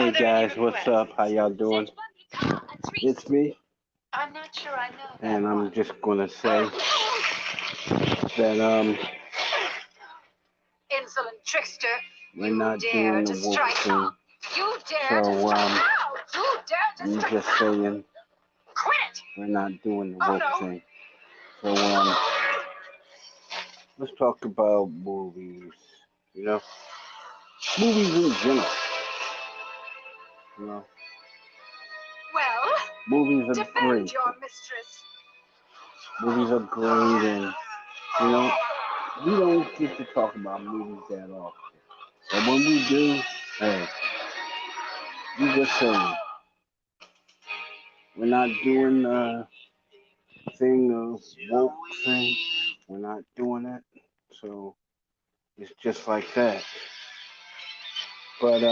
Hey guys, what's up? How y'all doing? It's me, I'm not sure I know that and I'm one. just gonna say that Insolent trickster, we're you not dare doing the to woke strike. thing. You dare to So strike. How? You dare to I'm strike. just saying Quit it. we're not doing the Oh woke no. thing. So let's talk about movies. You know, movies in general. You know, Well, movies are defend great. your mistress. Movies are great, and you know, we don't get to talk about movies that often. But when we do, hey, we just saying we're not doing the thing of woke thing. We're not doing it. So it's just like that. But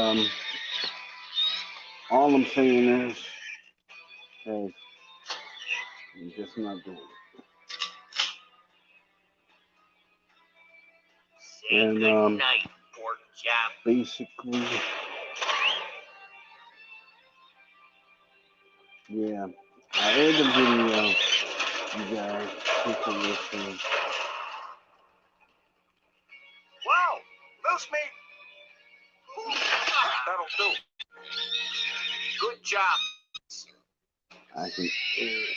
all I'm saying is, hey, we're just not doing it. Say And good night, pork chop. basically, yeah, I aired the video. You guys, take a listen. Wow, moose meat. That'll do. Good job. I can air it.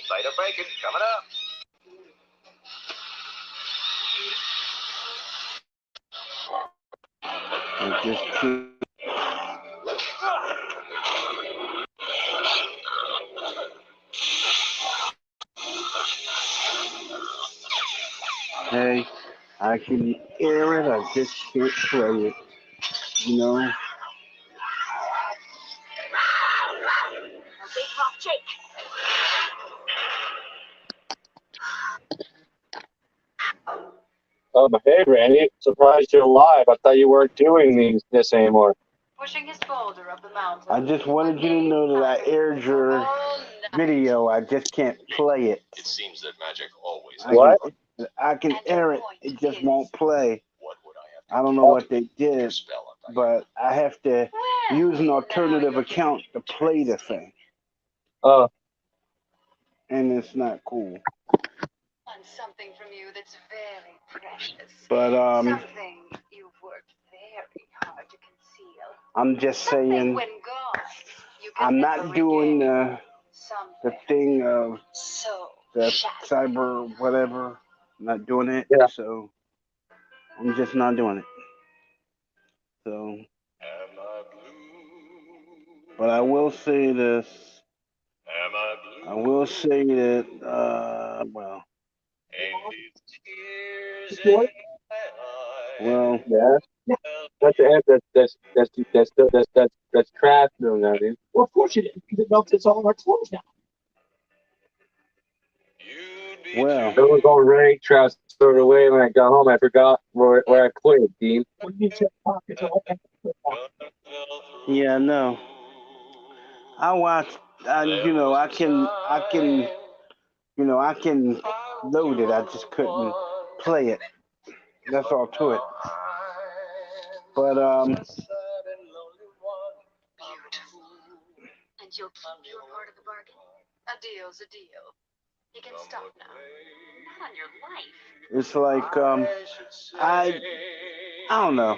Bite of bacon coming up. I just can't. Hey, I can air it. I just can't play it. You know. Big Rock Jake. Hey, Randy. Surprised you're alive. I thought you weren't doing this anymore. Pushing his boulder up the mountain. I just wanted you to know that I aired your All night. video. I just can't play it. It seems that magic always. What? I can air it. It just won't play. What would I have I don't know what they to did, spell on but I have to use an alternative account to play the thing, Oh, and it's not cool. Want something from you that's very precious. But Something you've worked very hard to conceal. I'm just Something saying when gone, you can I'm never not doing regain. the Something thing of so the shattering. cyber whatever. I'm not doing it, yeah. so I'm just not doing it. So, Am I blue? but I will say this. Am I I blue? will say that, well, Ain't these tears in What? my well, Yeah. That's that's trash doing that, dude. Well, of course you did. Because it melts all our clothes now. You'd be well, It was all rank trash thrown away when I got home. I forgot where I put it, Dean. What did you check pockets? yeah, no. I watch. I can load it. I just couldn't play it. That's all to it. But Beautiful. And you'll keep your part of the bargain? A deal's a deal. You can stop now. Not on your life. it's like I I don't know.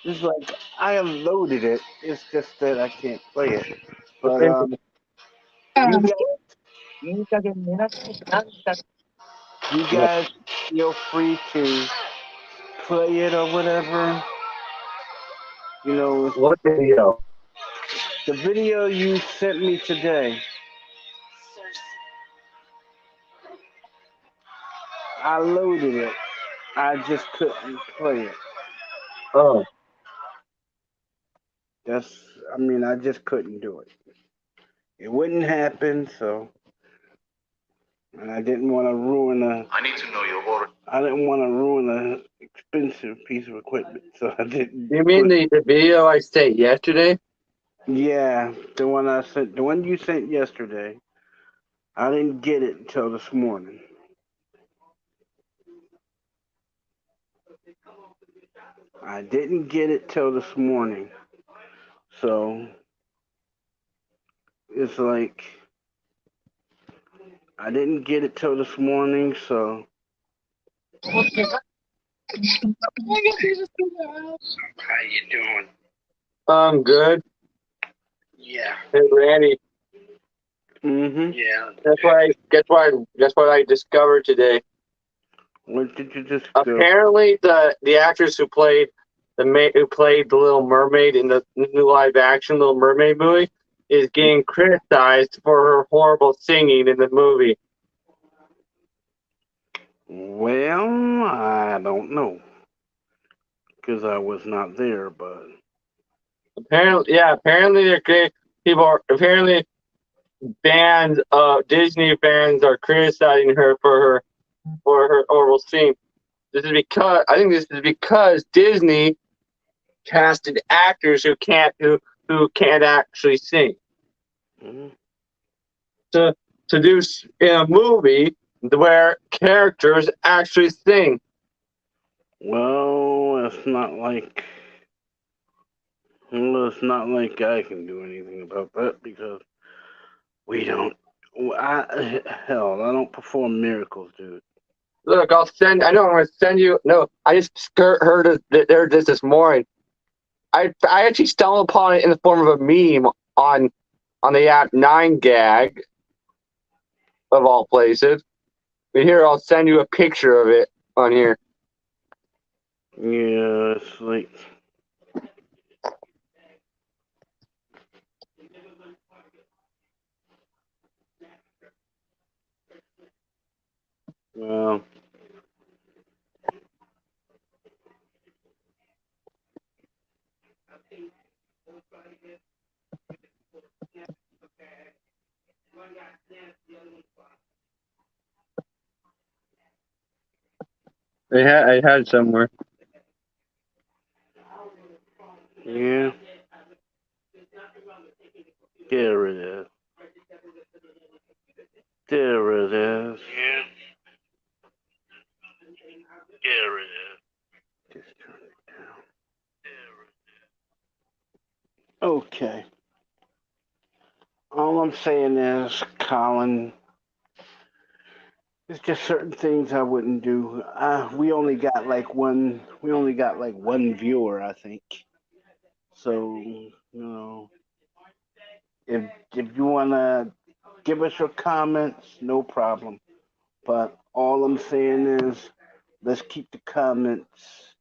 It's like I have loaded it. It's just that I can't play it. But you you guys feel free to play it or whatever. You know, What video? the video you sent me today. I loaded it. I just couldn't play it. Oh, I mean, I just couldn't do it. It wouldn't happen, so, and I didn't want to ruin I need to know your order. I didn't want to ruin an expensive piece of equipment, so I didn't you mean the video I sent yesterday? Yeah, the one you sent yesterday. I didn't get it until this morning. I didn't get it till this morning. So it's like I didn't get it till this morning, so how you doing? I'm good. Yeah. Hey, Randy. Yeah. That's what I discovered today. What did you just Apparently, the actress who played the Little Mermaid in the new live action Little Mermaid movie is getting criticized for her horrible singing in the movie. Well, I don't know, because I was not there, but apparently apparently Disney fans are criticizing her for her horrible singing. This is because Disney casted actors who can't actually sing. Mhm. To do in a movie where characters actually sing. Well, it's not like I can do anything about that because we don't. I don't perform miracles, dude. Look, I'm gonna send you. No, I just heard this morning. I actually stumbled upon it in the form of a meme on the app 9gag, of all places. But here, I'll send you a picture of it on here. Yeah, it's like. Well, I had it somewhere. yeah. There it is. There it is. Yeah. There it is. Just turn it down. There it is. Okay. All I'm saying is, Colin, it's just certain things I wouldn't do. We only got like one. We only got like one viewer, I think. So if you wanna give us your comments, no problem. But all I'm saying is, let's keep the comments.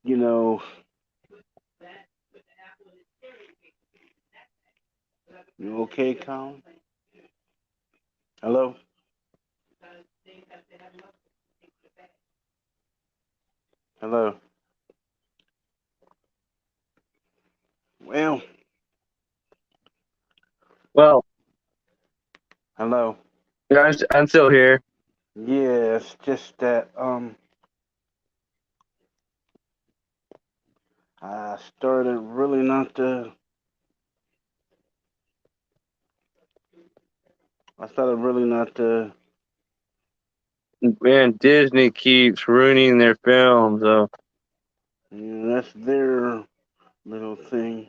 You know. You okay, Colin? Hello. Hello. Well. Well. Hello. Yeah, I'm still here. Yeah, it's just that I started really not to. I started really not to. Man, Disney keeps ruining their films, though. Yeah, that's their little thing.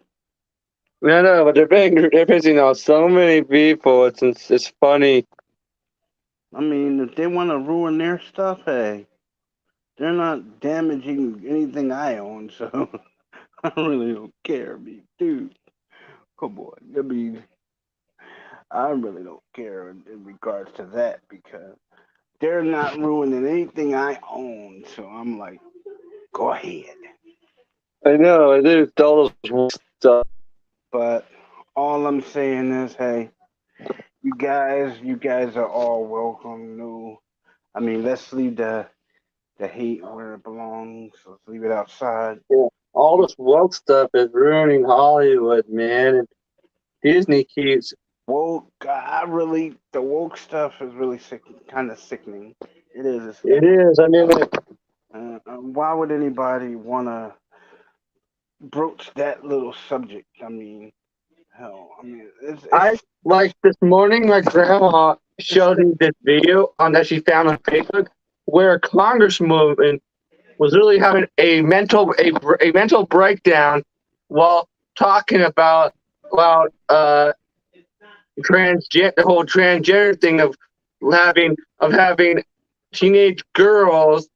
I know, but they're pissing off so many people. It's funny. I mean, if they want to ruin their stuff, hey, they're not damaging anything I own, so I really don't care. I mean, dude, come on. I mean, I really don't care in regards to that because they're not ruining anything I own. So I'm like, go ahead. I know, it is all those stuff. But all I'm saying is, hey, you guys are all welcome. No, I mean, let's leave the hate where it belongs. Let's leave it outside. Yeah. All this woke stuff is ruining Hollywood, man. And Disney keeps Woke, the woke stuff is really sick, kind of sickening. It is. It is. I mean, Why would anybody want to broach that little subject? I mean, hell, I mean, I like this morning. My grandma showed me this video that she found on Facebook where a congresswoman was literally having a mental breakdown while talking about the whole transgender thing of having teenage girls,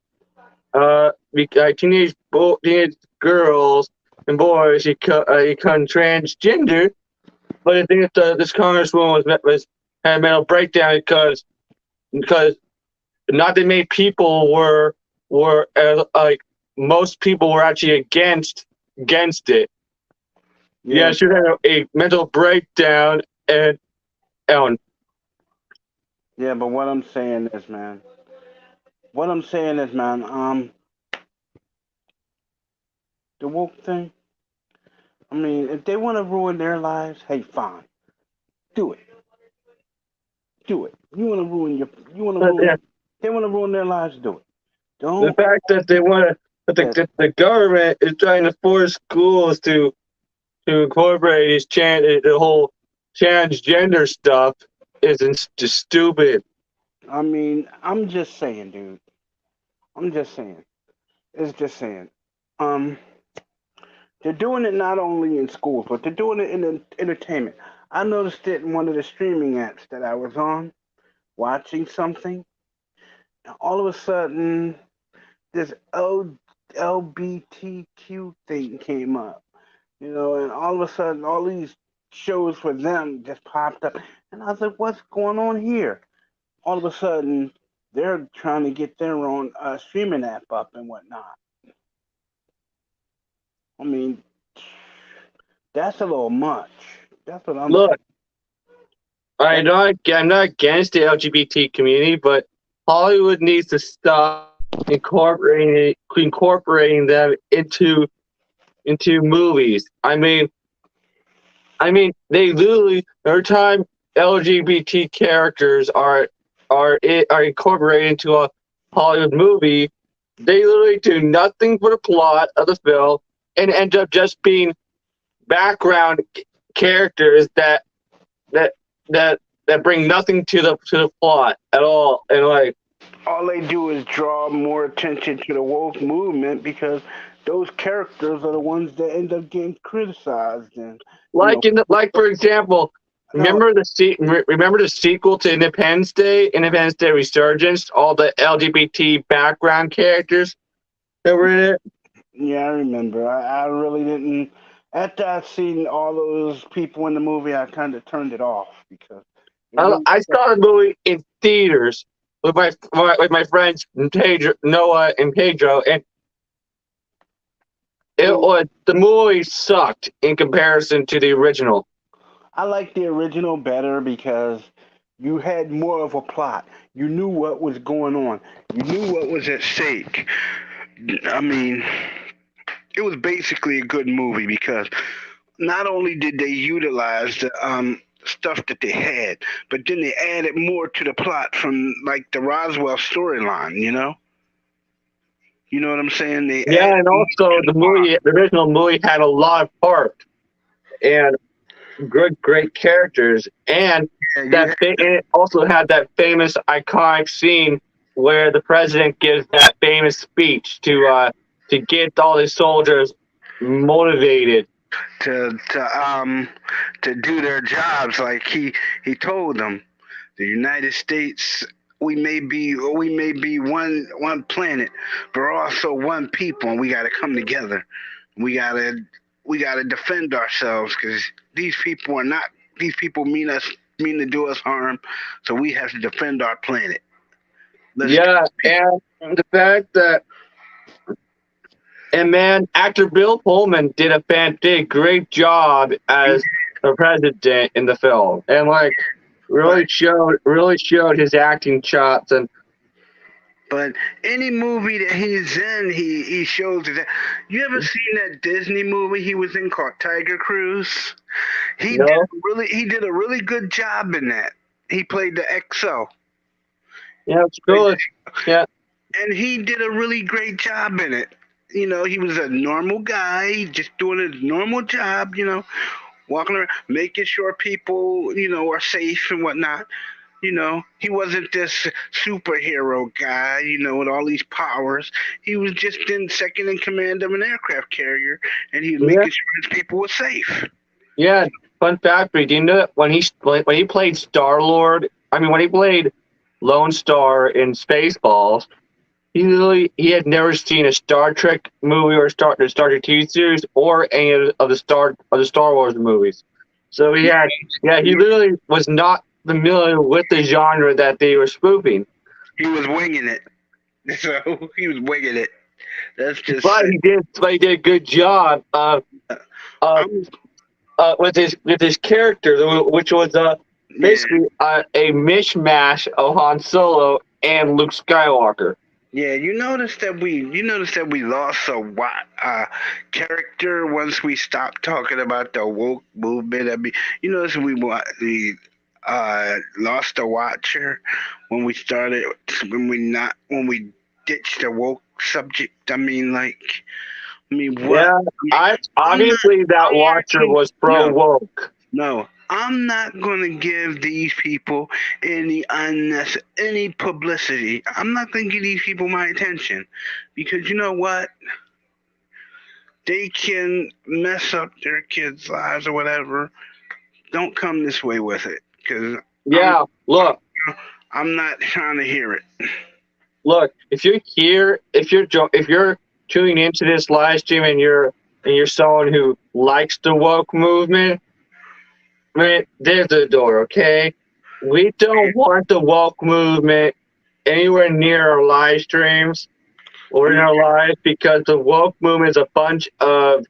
teenage girls and boys become transgender. But I think that this congresswoman was had a mental breakdown because not that many people were like most people were actually against it. Yeah, she had a mental breakdown and Yeah, but what I'm saying is, man. The woke thing. I mean, if they want to ruin their lives, hey, fine, do it, do it. You want to but, ruin. yeah, They want to ruin their lives, do it. the Don't. fact that they want to Yes, the government is trying to force schools to incorporate the whole transgender stuff is just stupid. I mean, I'm just saying, dude. I'm just saying. It's just saying. Um, they're doing it not only in schools, but they're doing it in entertainment. I noticed it in one of the streaming apps that I was on, watching something. And all of a sudden, this LBTQ thing came up, and all of a sudden, all these shows for them just popped up. And I was like, what's going on here? All of a sudden, they're trying to get their own streaming app up and whatnot. I mean, that's a little much. That's what I'm saying. Look, I'm not against the LGBT community, but Hollywood needs to stop incorporating them into movies. I mean, they literally every time LGBT characters are incorporated into a Hollywood movie, they literally do nothing for the plot of the film and end up just being background characters that that bring nothing to the plot at all. And like All they do is draw more attention to the woke movement because those characters are the ones that end up getting criticized. And you know, like for example, no, remember the sequel to Independence Day Resurgence, all the LGBT background characters that were in it. yeah, I remember. I really didn't. After I seen all those people in the movie, I kind of turned it off because it really. I saw the movie in theaters with my friends Noah and Pedro, and the movie sucked in comparison to the original. I like the original better because you had more of a plot. You knew what was going on. You knew what was at stake. I mean, it was basically a good movie because not only did they utilize the stuff that they had, but then they added more to the plot from like the Roswell storyline. You know what I'm saying? They Yeah, added and more to also the plot. the original movie had a lot of heart and great characters, and Yeah, you had, it also had that famous iconic scene where the president gives that famous speech to get all his soldiers motivated. to do their jobs like he told them. The United States, we may be one planet, but we're also one people, and we got to come together. We gotta we gotta defend ourselves because these people mean to do us harm, so we have to defend our planet. Let's Yeah, and the fact that and man, actor Bill Pullman did a great job as the president in the film, and like but really showed his acting chops. And but any movie that he's in, he shows that. You ever seen that Disney movie he was in called Tiger Cruise? you know, He did a really good job in that. He played the XO. yeah, it's cool. Yeah, And he did a really great job in it. He was a normal guy, just doing his normal job, walking around, making sure people, are safe and whatnot. You know, he wasn't this superhero guy, you know, with all these powers. He was just in second in command of an aircraft carrier, and he was Yeah, making sure his people were safe. yeah. Fun fact, do you know that when he played Star Lord? I mean, when he played Lone Star in Spaceballs, he had never seen a Star Trek movie or the Star Trek TV series or any of the Star Wars movies. So he literally was not familiar with the genre that they were spoofing. He was winging it. So he was winging it. That's just But it. he did a good job of I'm, with his character, which was yeah, basically a mishmash of Han Solo and Luke Skywalker. yeah. You notice that we lost a character once we stopped talking about the woke movement. I mean, you notice we lost a watcher when we started when we ditched the woke subject. I mean what? Yeah, I I'm not. obviously that I'm not watcher gonna, was pro no. woke. No, I'm not going to give these people any publicity. I'm not going to give these people my attention because you know what? They can mess up their kids' lives or whatever. Don't come this way with it because I'm Yeah, look, I'm not trying to hear it. look. If you're here, if you're tuning into this live stream and you're someone who likes the woke movement, man, there's the door. Okay, we don't want the woke movement anywhere near our live streams or in our lives because the woke movement is a bunch of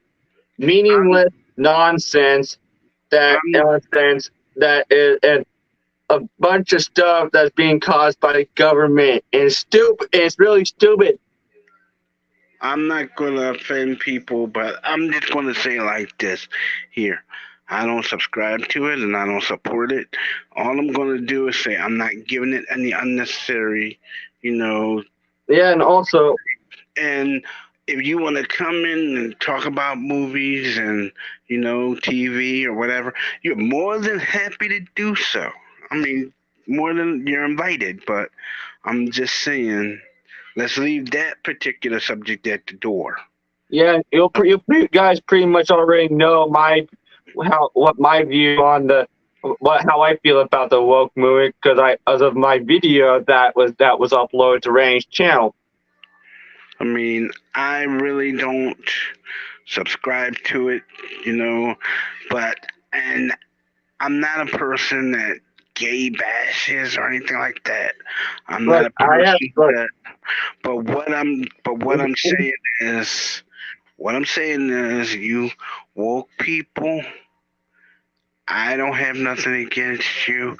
I'm, meaningless nonsense that I'm nonsense that is and a bunch of stuff that's being caused by the government and it's stupid. It's really stupid. I'm not going to offend people, but I'm just going to say it like this here. I don't subscribe to it and I don't support it. All I'm going to do is say I'm not giving it any unnecessary, you know. Yeah, and also, And if you want to come in and talk about movies and, TV or whatever, you're more than happy to do so. I mean, more than you're invited, but I'm just saying, let's leave that particular subject at the door. yeah, guys pretty much already know what my view on the what how I feel about the woke movement because I as of my video that was uploaded to Range channel. I mean, I really don't subscribe to it, you know, but, and I'm not a person that gay bashes or anything like that. I'm not Look, a I have person look. that, what I'm saying is, you woke people, I don't have nothing against you.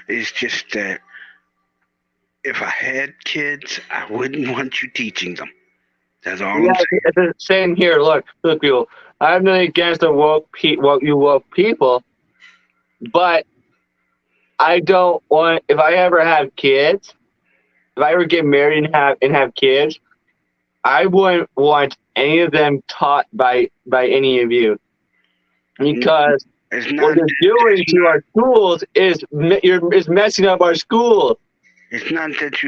It's just that if I had kids, I wouldn't want you teaching them. That's all I'm Yeah, saying. it's the same here. Look, people. I have nothing against the you woke people, but I don't want. If I ever have kids, if I ever get married and have kids, I wouldn't want any of them taught by any of you because It's what not you're doing to our schools is messing up our schools. It's not that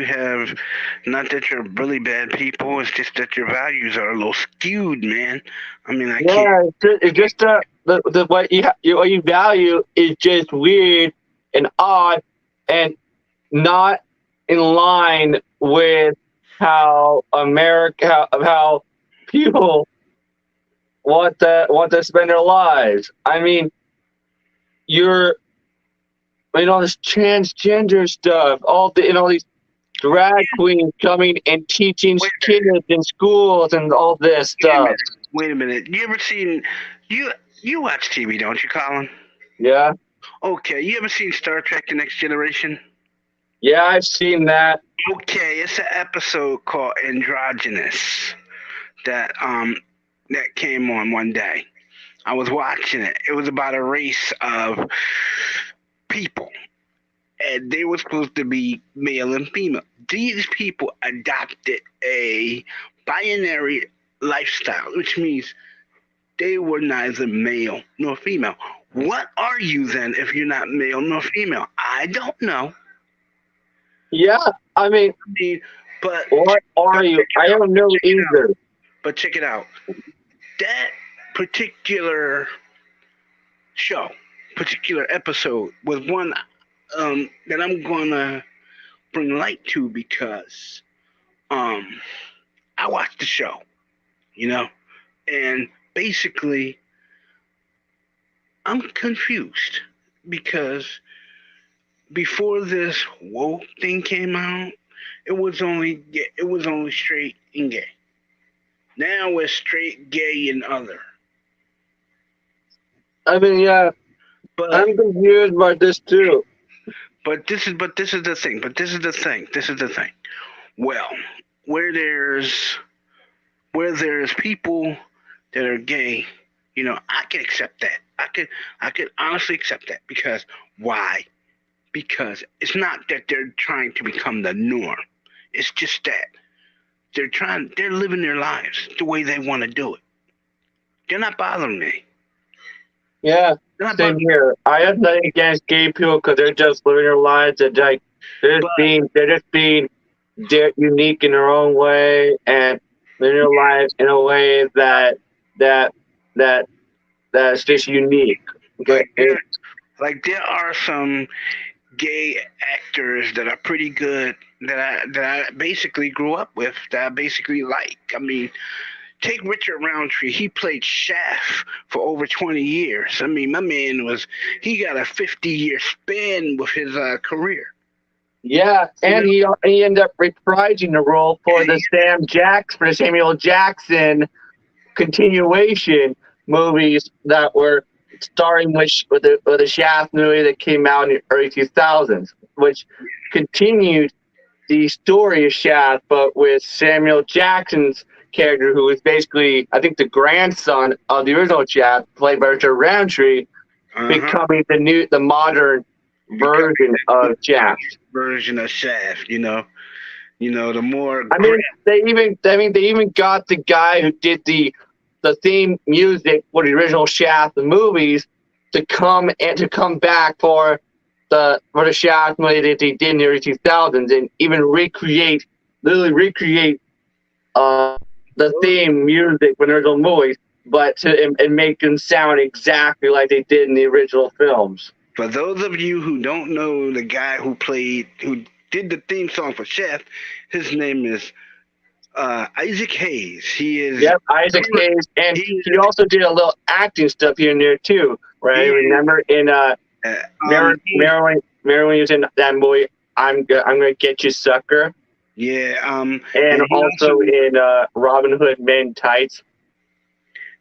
not that you're really bad people. It's just that your values are a little skewed, man. I mean, I can't. Yeah, it's just the what you value is just weird and odd and not in line with how how people want to spend their lives. I mean, you're all this transgender stuff, all these drag queens coming and teaching Wait, kids in schools and all this wait a stuff. minute. Wait a minute. You ever seen you watch TV, don't you, Colin? Yeah, Okay. You ever seen Star Trek: The Next Generation? yeah, I've seen that. Okay, it's an episode called Androgynous that came on one day. I was watching it. It was about a race of people, and they were supposed to be male and female. These people adopted a binary lifestyle, which means they were neither male nor female. What are you then if you're not male nor female? I don't know. Yeah, I mean, I mean, but what are you? I don't know either. but check it out. That particular show, particular episode was one that I'm gonna bring light to because um I watched the show, you know, and basically I'm confused because before this woke thing came out, it was only straight and gay. Now it's straight gay and other. I mean, yeah, But I'm confused by this too. but this is the thing. But this is the thing. This is the thing. Well, where there's where there's people that are gay, I can accept that. I could honestly accept that because why? Because it's not that they're trying to become the norm. It's just that they're living their lives the way they want to do it. They're not bothering me. Yeah, They're not same bothering here. I have nothing against gay people because they're just living their lives and like But they're unique in their own way and living their lives in a way that that that's just unique. But like there are some gay actors that are pretty good that I basically grew up with that I basically like. I mean, take Richard Roundtree. He played Shaft for over 20 years. I mean, my man he got a 50-year span with his career. yeah, and he ended up reprising the role for the Samuel Jackson continuation movies that were starring with the Shaft movie that came out in the early 2000s, which continued the story of Shaft, but with Samuel Jackson's character, who was basically, I think, the grandson of the original Shaft, played by Richard Roundtree, becoming the modern version of Shaft. Version of Shaft, the more. I mean, they even got the guy who did the theme music for the original Shaft the movies to come back for the Shaft movie that they did in the early 2000s and even literally recreate the theme music for the original movies, but and make them sound exactly like they did in the original films. For those of you who don't know the guy who did the theme song for Shaft, his name is Isaac Hayes. He is. Yep, Isaac Hayes, and he also did a little acting stuff here and there too, right? Remember in Marilyn was in that movie. I'm gonna get you, sucker. Yeah. And also in Robin Hood Men in Tights.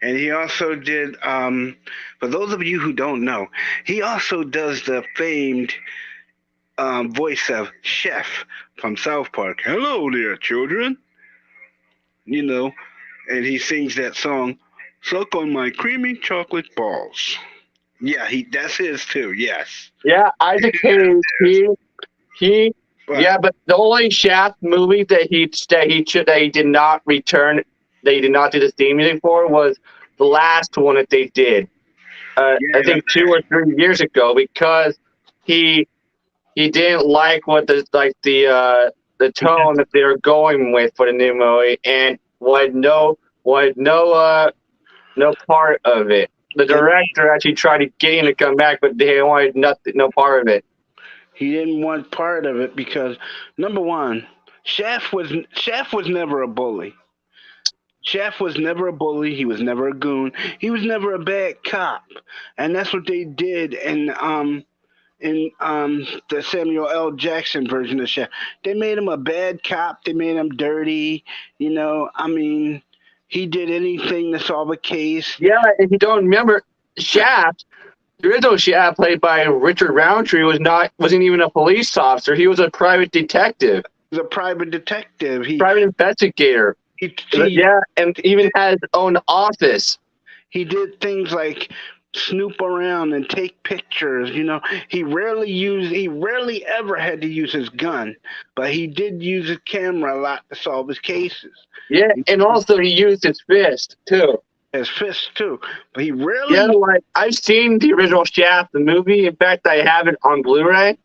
And he also did. For those of you who don't know, he also does the famed voice of Chef from South Park. Hello there, children. And he sings that song, "Suck on my creamy chocolate balls." Yeah, that's his too. Yes. Yeah, Isaac Hayes. But the only Shaft movie that he did not return, that he did not do the theme music for, was the last one that they did. I think 2 or 3 years ago, because he didn't like the tone that they were going with for the new movie, and wanted no part of it. The director actually tried to get him to come back, but they wanted no part of it. He didn't want part of it because, number one, Shaft was never a bully. Shaft was never a bully. He was never a goon. He was never a bad cop, and that's what they did in the Samuel L. Jackson version of Shaft. They made him a bad cop. They made him dirty. I mean, he did anything to solve a case. Yeah, if you don't remember, Shaft, the original Shaft, played by Richard Roundtree, wasn't even a police officer. He was a private detective. He was a private detective. Private investigator. And even had his own office. He did things like snoop around and take pictures. He rarely ever had to use his gun, but he did use his camera a lot to solve his cases. Yeah, and also he used his fist too. His fist too, but he rarely. Yeah, I've seen the original Shaft, the movie. In fact, I have it on Blu-ray.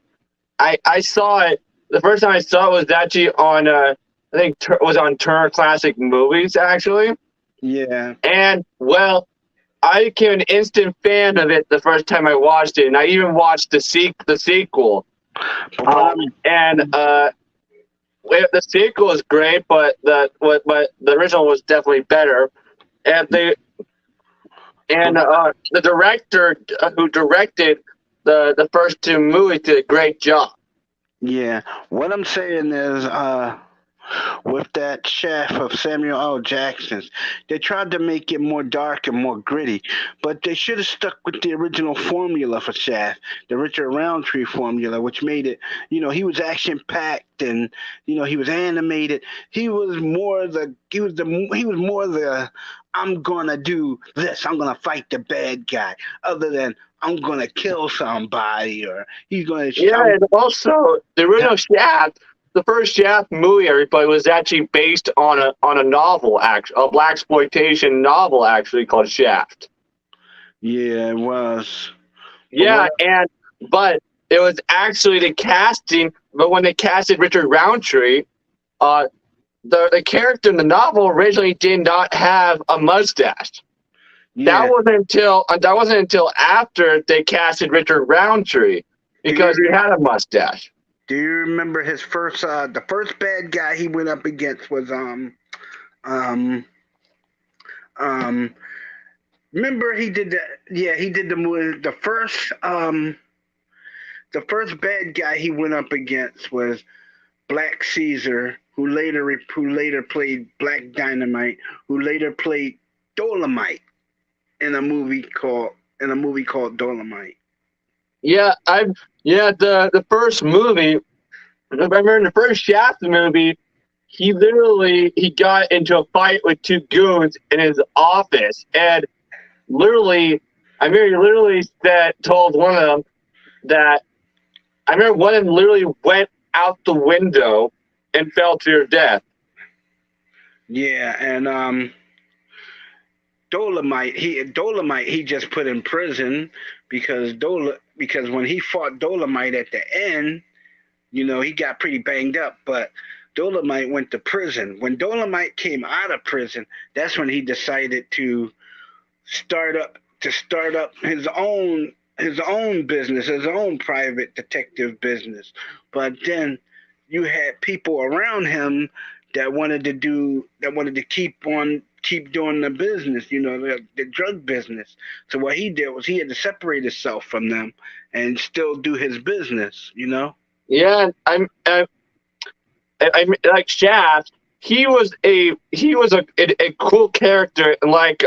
I saw it the first time I saw it was actually on I think it was on Turner Classic Movies actually, Yeah. and well, I became an instant fan of it the first time I watched it, and I even watched the sequel. But what And the sequel is great, but the original was definitely better. And the director who directed the first two movies did a great job. Yeah. What I'm saying is, with that Shaft of Samuel L. Jackson's, they tried to make it more dark and more gritty, but they should have stuck with the original formula for Shaft, the Richard Roundtree formula, which made it, he was action packed and, he was animated. He was more the I'm gonna do this. I'm gonna fight the bad guy, other than I'm gonna kill somebody or he's gonna. Yeah, and also the original Shaft, the first Shaft movie, everybody was actually based on a novel, a blaxploitation novel, actually called Shaft. Yeah, it was. Yeah, but it was actually the casting. But when they casted Richard Roundtree, the character in the novel originally did not have a mustache. Yeah. That wasn't until after they casted Richard Roundtree because he had a mustache. Do you remember his first? The first bad guy he went up against was Remember he did that? Yeah, he did the movie. The first bad guy he went up against was Black Caesar, who later played Black Dynamite, who later played Dolomite in a movie called Dolomite. Yeah, the first movie. I remember in the first Shaft movie, he got into a fight with two goons in his office, and literally, told one of them that I remember one of them literally went out the window and fell to her death. Yeah, and Dolomite he just put in prison because when he fought Dolomite at the end, he got pretty banged up, but Dolomite went to prison. When Dolomite came out of prison, that's when he decided to start up his own business, his own private detective business. But then you had people around him that wanted to keep doing the business, the drug business. So what he did was he had to separate himself from them and still do his business, Yeah, I like Shaft. He was a cool character. Like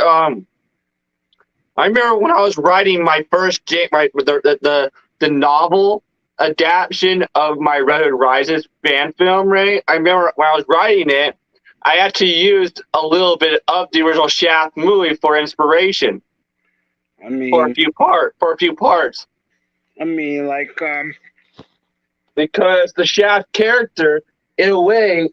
I remember when I was writing my first the novel adaptation of my Red Hood Rises fan film. Right, I remember when I was writing it, I actually used a little bit of the original Shaft movie for inspiration. I mean, for a few parts. I mean, like because the Shaft character, in a way,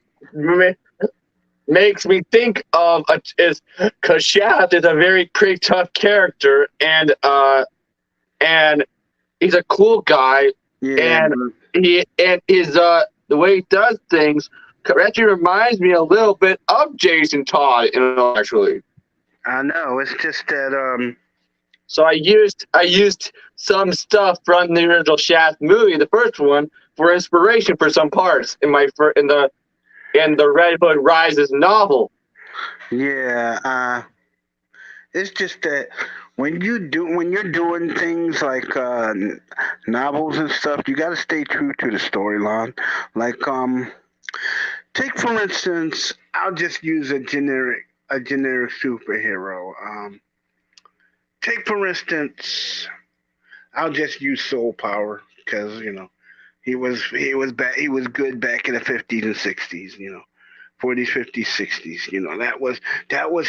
makes me think of because Shaft is a very pretty tough character, and he's a cool guy, yeah. and the way he does things actually reminds me a little bit of Jason Todd, actually. I know, it's just that So I used some stuff from the original Shaft movie, the first one, for inspiration for some parts in the Red Hood Rises novel. Yeah, it's just that when you're doing things like novels and stuff, you got to stay true to the storyline. Like take for instance, I'll just use a generic superhero. Take for instance, I'll just use Soul Power because he was good back in the 50s and 60s. 40s, 50s, 60s. That was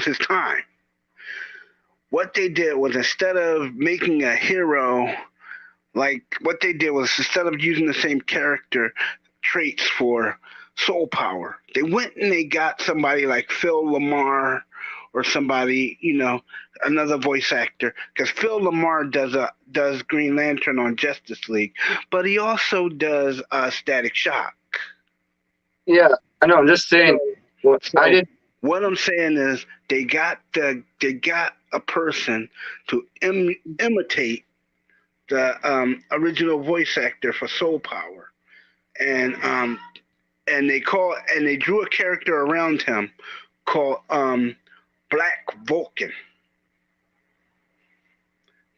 his time. What they did was instead of making a hero, instead of using the same character traits for Soul Power, they went and they got somebody like Phil Lamar or somebody, another voice actor, because Phil Lamar does Green Lantern on Justice League, but he also does Static Shock. Yeah, I know. I'm just saying. What So I did. what I'm saying is they got a person to imitate the original voice actor for Soul Power, and they drew a character around him called Black Vulcan.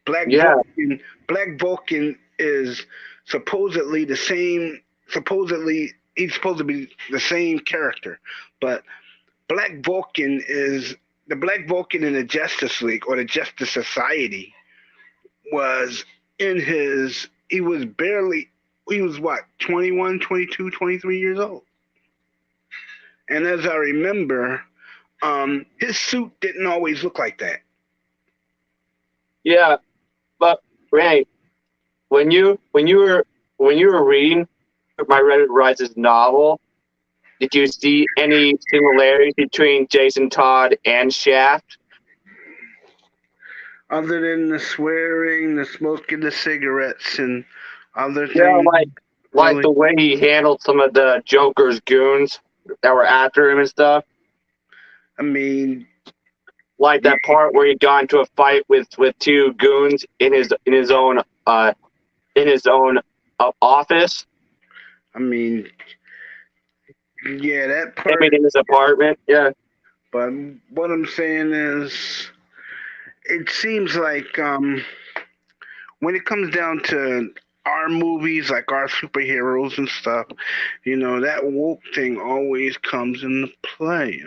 Black Yeah, Vulcan. Black Vulcan is supposedly the same. Supposedly, he's supposed to be the same character, but Black Vulcan is the Black Vulcan in the Justice League or the Justice Society was in his. He was barely. He was what, 21, 22, 23 years old. And as I remember, his suit didn't always look like that. yeah. But Ray, when you were reading my Red Rises novel, did you see any similarities between Jason Todd and Shaft? Other than the swearing, the smoking the cigarettes, and other Yeah, things, like really. the way he handled some of the Joker's goons that were after him and stuff. I mean, Like that part where he got into a fight with two goons in his own office. I mean, yeah, that I part. mean, in his apartment. Yeah, But what I'm saying is, it seems like when it comes down to our movies, like our superheroes and stuff, that woke thing always comes into play.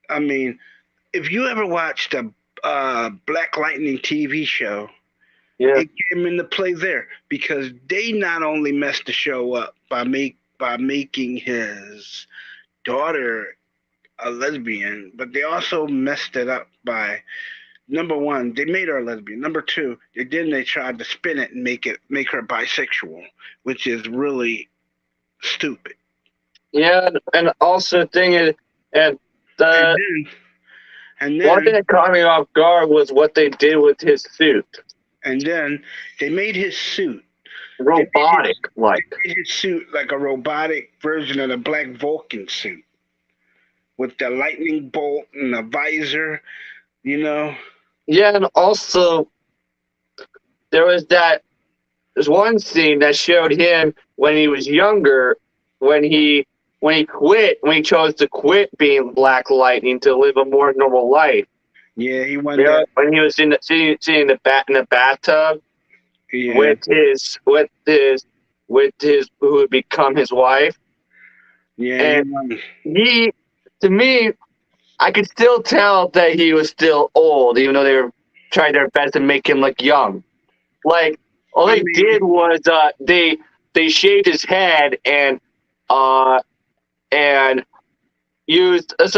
I mean, if you ever watched a Black Lightning TV show, yeah, it came into play there because they not only messed the show up by making his daughter a lesbian, but they also messed it up by, number one, they made her a lesbian. Number two, they tried to spin it and make her bisexual, which is really stupid. yeah. And also, the thing is, and And the then and one thing then that caught me off guard was what they did with his suit, and then they made his suit. robotic like. They made his suit like a robotic version of the Black Vulcan suit with the lightning bolt and the visor, you know. Yeah, and also there's one scene that showed him when he was younger, when he chose to quit being Black Lightning to live a more normal life. Yeah, he won You know, that. when he was sitting in the bathtub Yeah, with his who would become his wife, yeah, he and won. he, to me, I could still tell that he was still old, even though they were trying their best to make him look young. Like all I they mean, did was they shaved his head uh and used just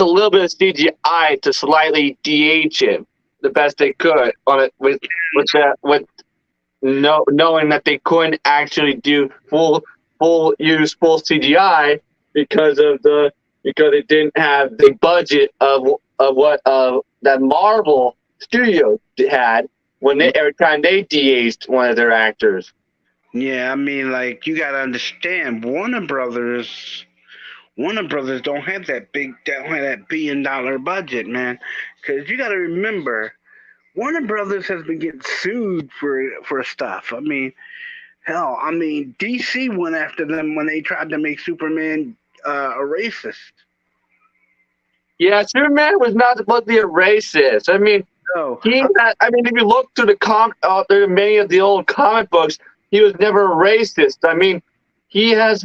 a little bit of CGI to slightly de-age him the best they could on it with no knowing that they couldn't actually do full CGI because it didn't have the budget of what that Marvel Studio had when every time they de-aged one of their actors. yeah, I mean, like you gotta understand, Warner Brothers don't have that $1 billion budget, man. Because you gotta remember, Warner Brothers has been getting sued for stuff. I mean, hell, DC went after them when they tried to make Superman a racist. Yeah, Superman was not supposed to be a racist. I mean, So if you look through there many of the old comic books, he was never a racist. I mean, he has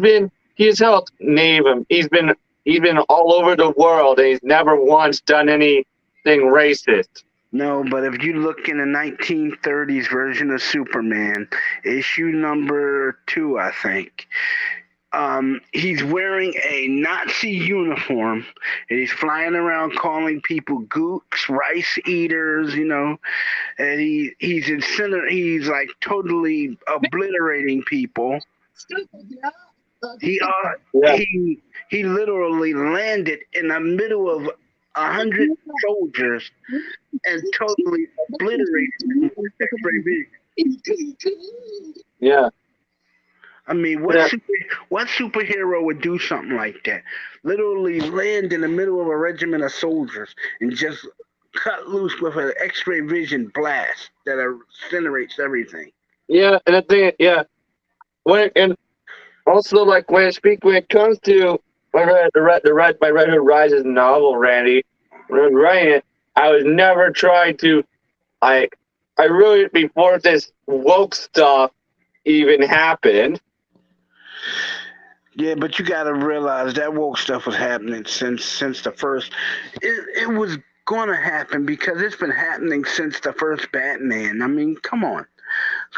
helped name. He's been all over the world, and he's never once done anything racist. no, but if you look in the 1930s version of Superman, issue number 2, I think, he's wearing a Nazi uniform and he's flying around calling people gooks, rice eaters, and he's like totally obliterating people. He Yeah, he literally landed in the middle of 100 soldiers and totally obliterated them with X-ray vision. Yeah. I mean, Yeah. what superhero would do something like that? Literally land in the middle of a regiment of soldiers and just cut loose with an X-ray vision blast that incinerates everything. Yeah, and the thing, yeah, and also like when it comes to my Red Hood Rises novel, Randy, when I was writing it, I was never trying to like I really before this woke stuff even happened. Yeah, but you got to realize that woke stuff was happening since the first. It was going to happen because it's been happening since the first Batman. I mean, come on.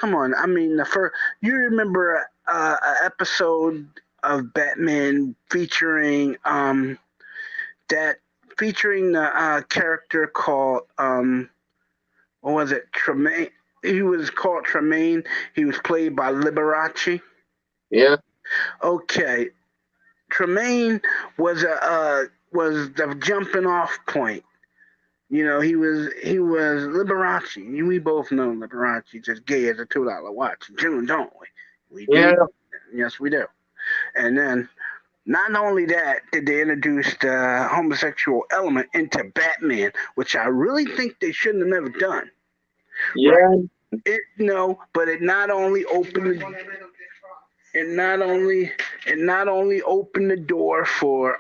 I mean, the first. You remember an episode of Batman featuring the character called what was it, Tremaine? He was called Tremaine. He was played by Liberace. Yeah. Okay, Tremaine was was the jumping off point. You know, he was Liberace. We both know Liberace just gay as a $2 watch in June, don't we? We do. Yeah. Yes, we do. And then, not only that, did they introduce the homosexual element into Batman, which I really think they shouldn't have never done. Yeah. Right? But it not only opened opened the door for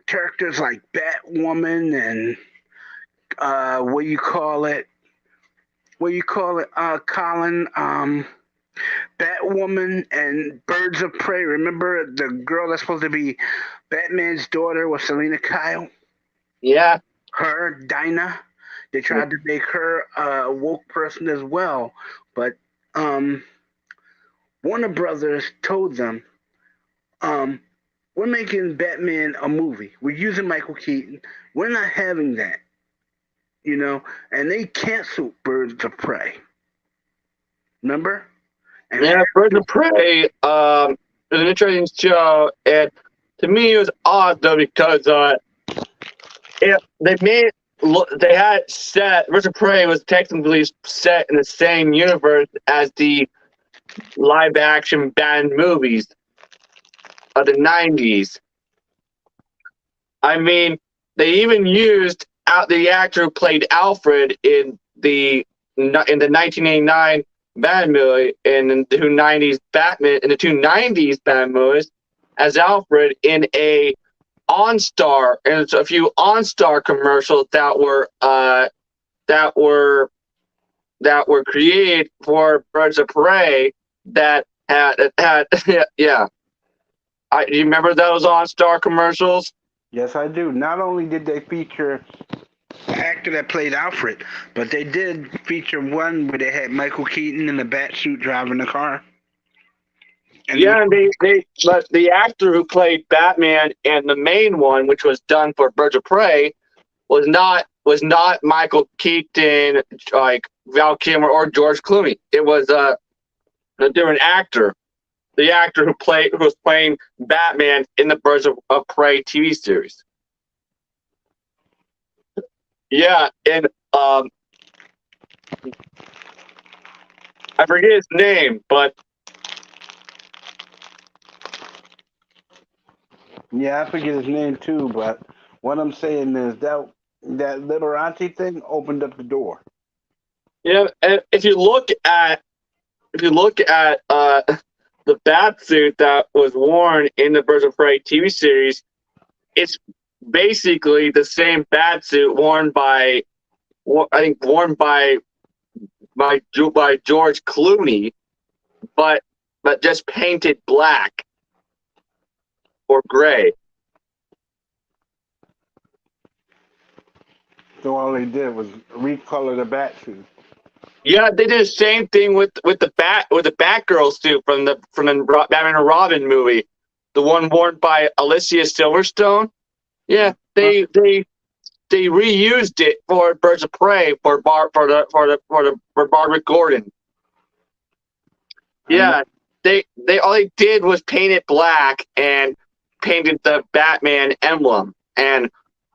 characters like Batwoman and Colin, Batwoman and Birds of Prey. Remember the girl that's supposed to be Batman's daughter was Selena Kyle? Yeah. Her, Dinah. They tried to make her a woke person as well, but Warner Brothers told them, we're making Batman a movie. We're using Michael Keaton. We're not having that. And they canceled Birds of Prey. Remember? And yeah, Birds of Prey is an interesting show, and to me it was odd though because they had set Birds of Prey was technically set in the same universe as the live action Batman movies of the 90s. I mean, they even used the actor who played Alfred in the 1989 Batman movie in the two 90s Batman movies as Alfred in a few OnStar commercials that were created for Birds of Prey that had yeah. Do you remember those OnStar commercials? Yes, I do. Not only did they feature the actor that played Alfred, but they did feature one where they had Michael Keaton in the bat suit driving the car. And but the actor who played Batman and the main one, which was done for Birds of Prey, was not Michael Keaton, like Val Kilmer or George Clooney. It was a different actor. The actor who was playing Batman in the Birds of Prey TV series. Yeah, and I forget his name, but yeah, I forget his name too. But what I'm saying is that Liberace thing opened up the door. Yeah, and if you look at the bat suit that was worn in the Birds of Prey TV series, it's basically the same bat suit worn by George Clooney, but just painted black or gray. So all they did was recolor the bat suit. Yeah, they did the same thing with the Batgirl suit from the Batman and Robin movie, the one worn by Alicia Silverstone. Yeah, they reused it for Birds of Prey for Barbara Gordon. Yeah, they all they did was paint it black and painted the Batman emblem and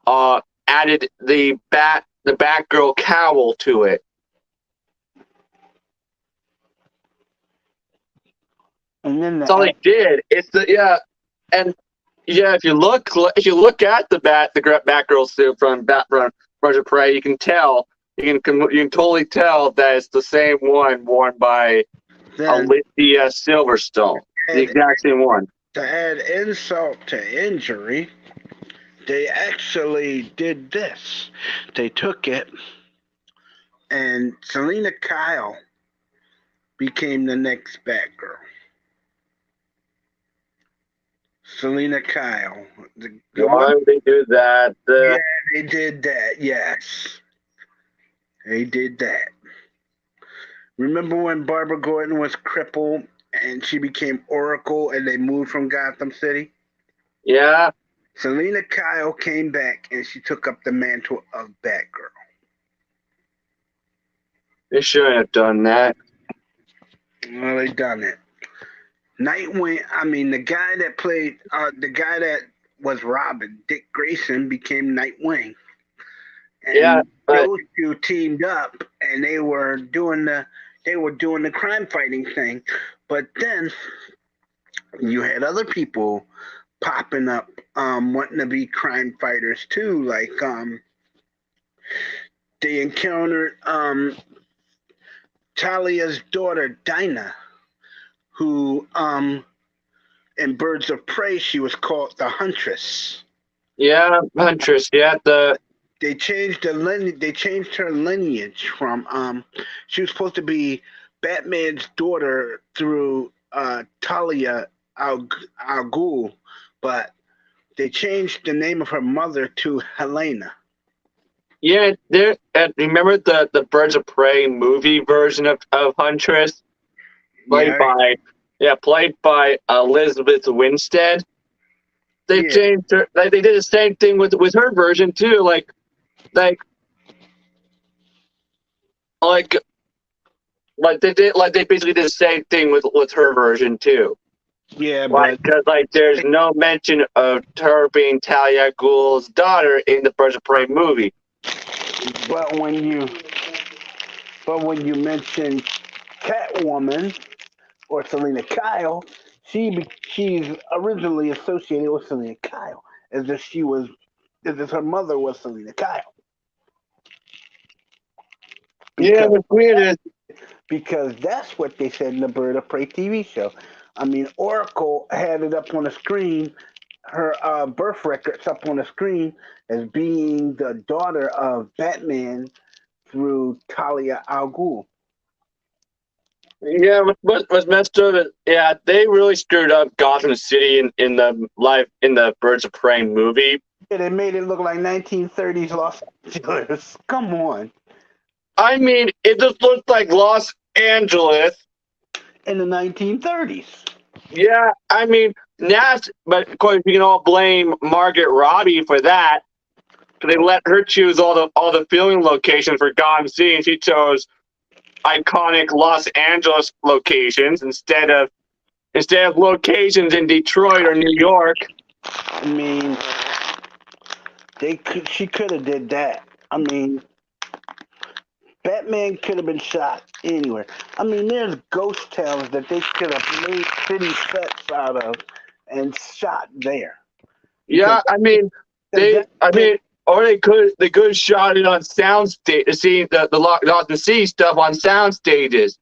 added the Batgirl cowl to it. And then That's all they did. It's and if you look at the Batgirl suit from Birds of Prey, you can tell you can totally tell that it's the same one worn by Alicia Silverstone, the exact same one. To add insult to injury, they actually did this. They took it, and Selina Kyle became the next Batgirl. Selina Kyle. Why would they do that? Yeah, they did that. Yes, they did that. Remember when Barbara Gordon was crippled and she became Oracle and they moved from Gotham City? Yeah. Selina Kyle came back and she took up the mantle of Batgirl. They shouldn't have done that. Well, they done it. Nightwing, the guy that was Robin, Dick Grayson, became Nightwing. And those two teamed up and they were doing the crime fighting thing. But then you had other people popping up wanting to be crime fighters too. Like they encountered Talia's daughter Dinah, who in Birds of Prey she was called the Huntress. Yeah, Huntress. Yeah, they changed her lineage from she was supposed to be Batman's daughter through Talia al Ghul, but they changed the name of her mother to Helena. Yeah, remember the Birds of Prey movie version of Huntress? Played by Elizabeth Winstead. They changed her. They did the same thing with her version too. Like they basically did the same thing with her version too. Yeah, because there's no mention of her being Talia al Ghul's daughter in the Birds of Prey movie. But when you mention Catwoman or Selina Kyle, she's originally associated with Selina Kyle, as if her mother was Selina Kyle. What's weird is because that's what they said in the Bird of Prey TV show. Oracle had it up on the screen, her birth records up on the screen as being the daughter of Batman through Talia al Ghul. Yeah, what's messed up is they really screwed up Gotham City in the Birds of Prey movie. Yeah, they made it look like 1930s Los Angeles. Come on. It just looked like Los Angeles in the 1930s. Yeah, but of course we can all blame Margaret Robbie for that. They let her choose all the filming locations for Gotham City, and she chose iconic Los Angeles locations instead of locations in Detroit or New York. She could have did that. Batman could have been shot anywhere. There's ghost towns that they could have made city sets out of and shot there. Yeah, or they could have shot it on soundstage to see the City stuff on sound stages.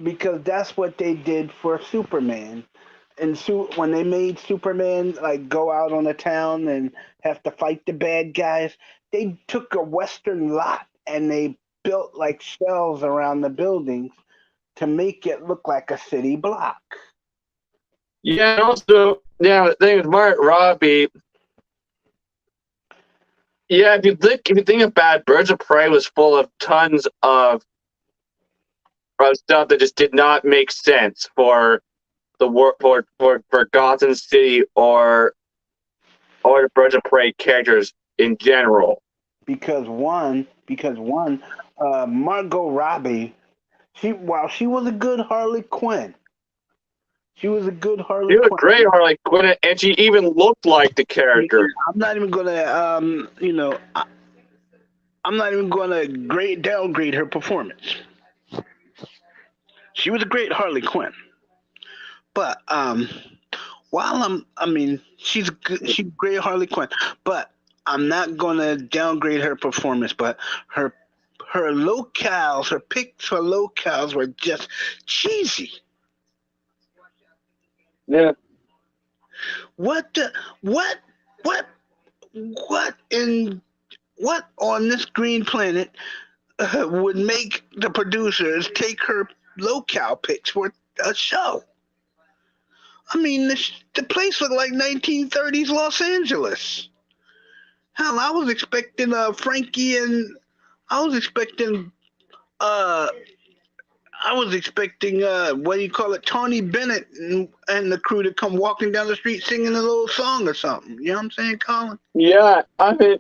Because that's what they did for Superman. And when they made Superman go out on the town and have to fight the bad guys, they took a western lot and they built shells around the buildings to make it look like a city block. Yeah, and also, the thing with Margaret Robbie. Yeah, if you think about it, Birds of Prey was full of tons of stuff that just did not make sense for for Gotham City or the Birds of Prey characters in general. Because Margot Robbie, while she was a good Harley Quinn, She was a good Harley She was Quinn. great Harley Quinn, and she even looked like the character. I'm not even gonna, I'm not even gonna downgrade her performance. She was a great Harley Quinn, but she's good, she's a great Harley Quinn, but I'm not gonna downgrade her performance. But her locales, her picks for locales were just cheesy. Yeah. What the, what what what on this green planet would make the producers take her locale picks for a show? I mean, the place looked like 1930s Los Angeles. Hell, I was expecting Frankie and I was expecting uh what do you call it, Tony Bennett and the crew to come walking down the street singing a little song or something. You know what I'm saying, Colin? Yeah, I mean,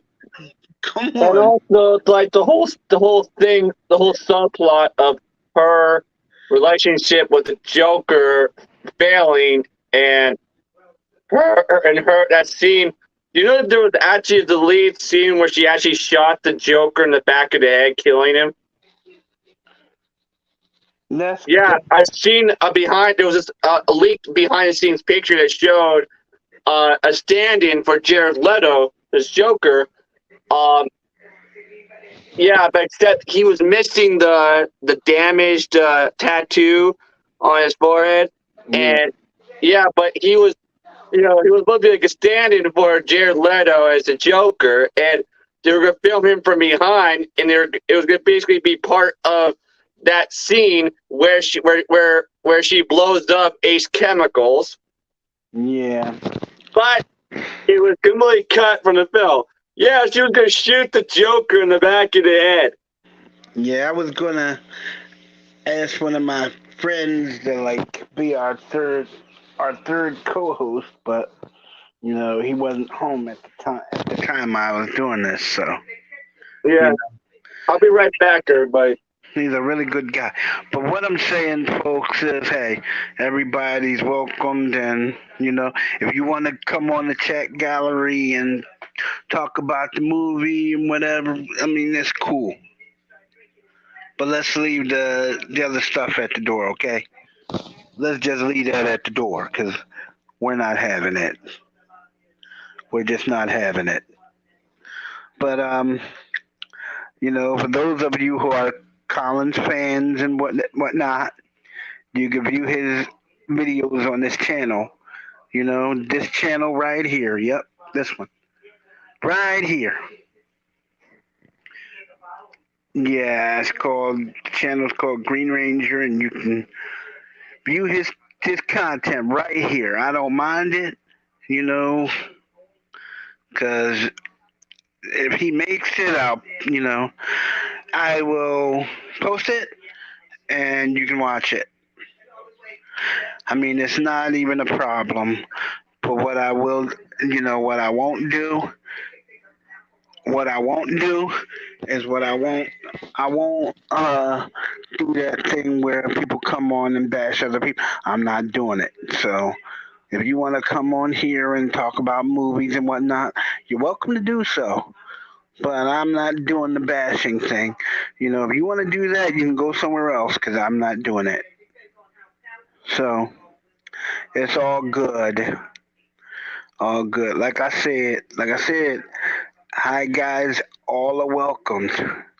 Come and on. also like the whole thing, the whole subplot of her relationship with the Joker failing, and her that scene. You know that there was actually the lead scene where she actually shot the Joker in the back of the head, killing him. Yeah, I've seen behind. There was this a leaked behind the scenes picture that showed a stand-in for Jared Leto, this Joker. Yeah, but except he was missing the damaged tattoo on his forehead, and yeah, but he was, he was supposed to be like a stand-in for Jared Leto as the Joker, and they were gonna film him from behind, and it was gonna basically be part of that scene where she blows up Ace Chemicals. Yeah. But it was completely cut from the film. Yeah, she was gonna shoot the Joker in the back of the head. Yeah, I was gonna ask one of my friends to be our third co-host, but he wasn't home at the time I was doing this, so yeah. I'll be right back, everybody. He's a really good guy. But what I'm saying, folks, is hey, everybody's welcomed, and if you want to come on the chat gallery and talk about the movie and whatever, I mean, that's cool. But let's leave the other stuff at the door, okay? Let's just leave that at the door, because we're not having it. We're just not having it. But for those of you who are Collins fans and whatnot, you can view his videos on this channel. This channel right here. Yep, this one. Right here. Yeah, the channel's called Green Ranger, and you can view his content right here. I don't mind it, because if he makes it, I will post it, and you can watch it. I mean, it's not even a problem. But what I will, what I won't do, is I won't do that thing where people come on and bash other people. I'm not doing it. So if you want to come on here and talk about movies and whatnot, you're welcome to do so. But I'm not doing the bashing thing. If you want to do that, you can go somewhere else, because I'm not doing it. So it's all good. All good. Like I said, hi guys, all are welcomed.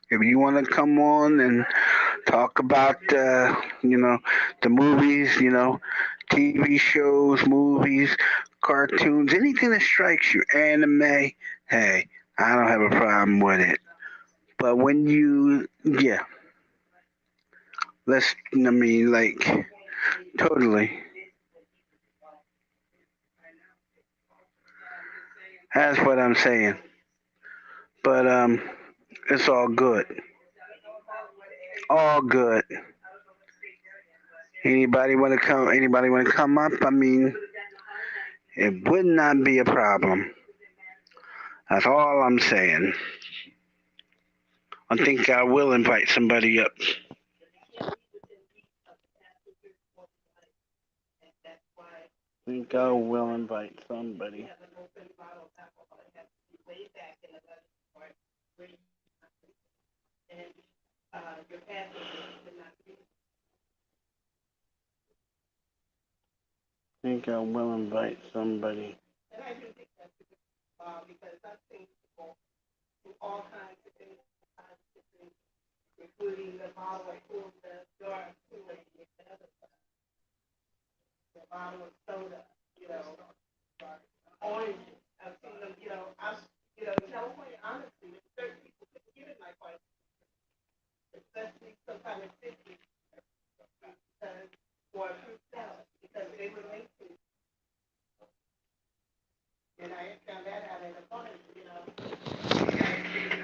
If you want to come on and talk about the movies, TV shows, movies, cartoons, anything that strikes you, anime, hey, I don't have a problem with it. But when totally. That's what I'm saying. But it's all good. All good. Anybody want to come up? I mean, it would not be a problem. That's all I'm saying. I think I will invite somebody up. think I will invite somebody. Think I will invite somebody.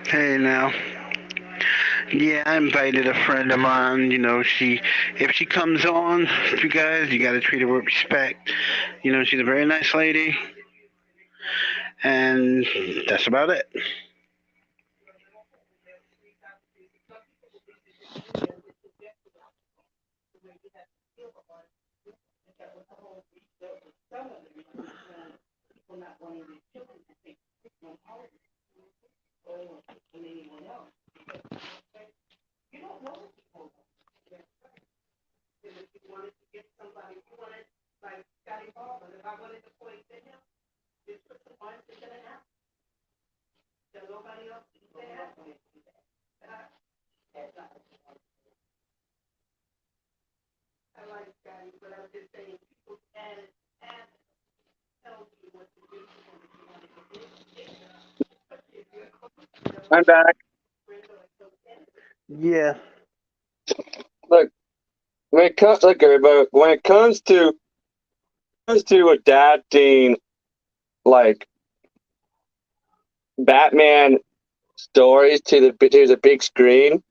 Hey now. Yeah, I invited a friend of mine. If she comes on, you guys, you gotta treat her with respect. She's a very nice lady, and that's about it. I'm back. Yeah. Look, everybody, when it comes to adapting like Batman stories to the big screen,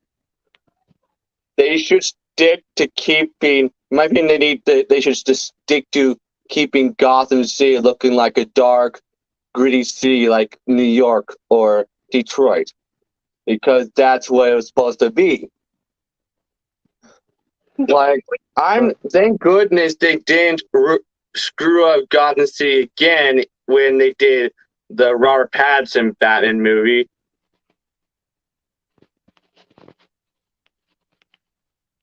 they should stick to keeping. In my opinion, they should just stick to keeping Gotham City looking like a dark, gritty city like New York or Detroit, because that's what it was supposed to be. Like, thank goodness they didn't screw up Gotham City again when they did the Robert Pattinson Batman movie.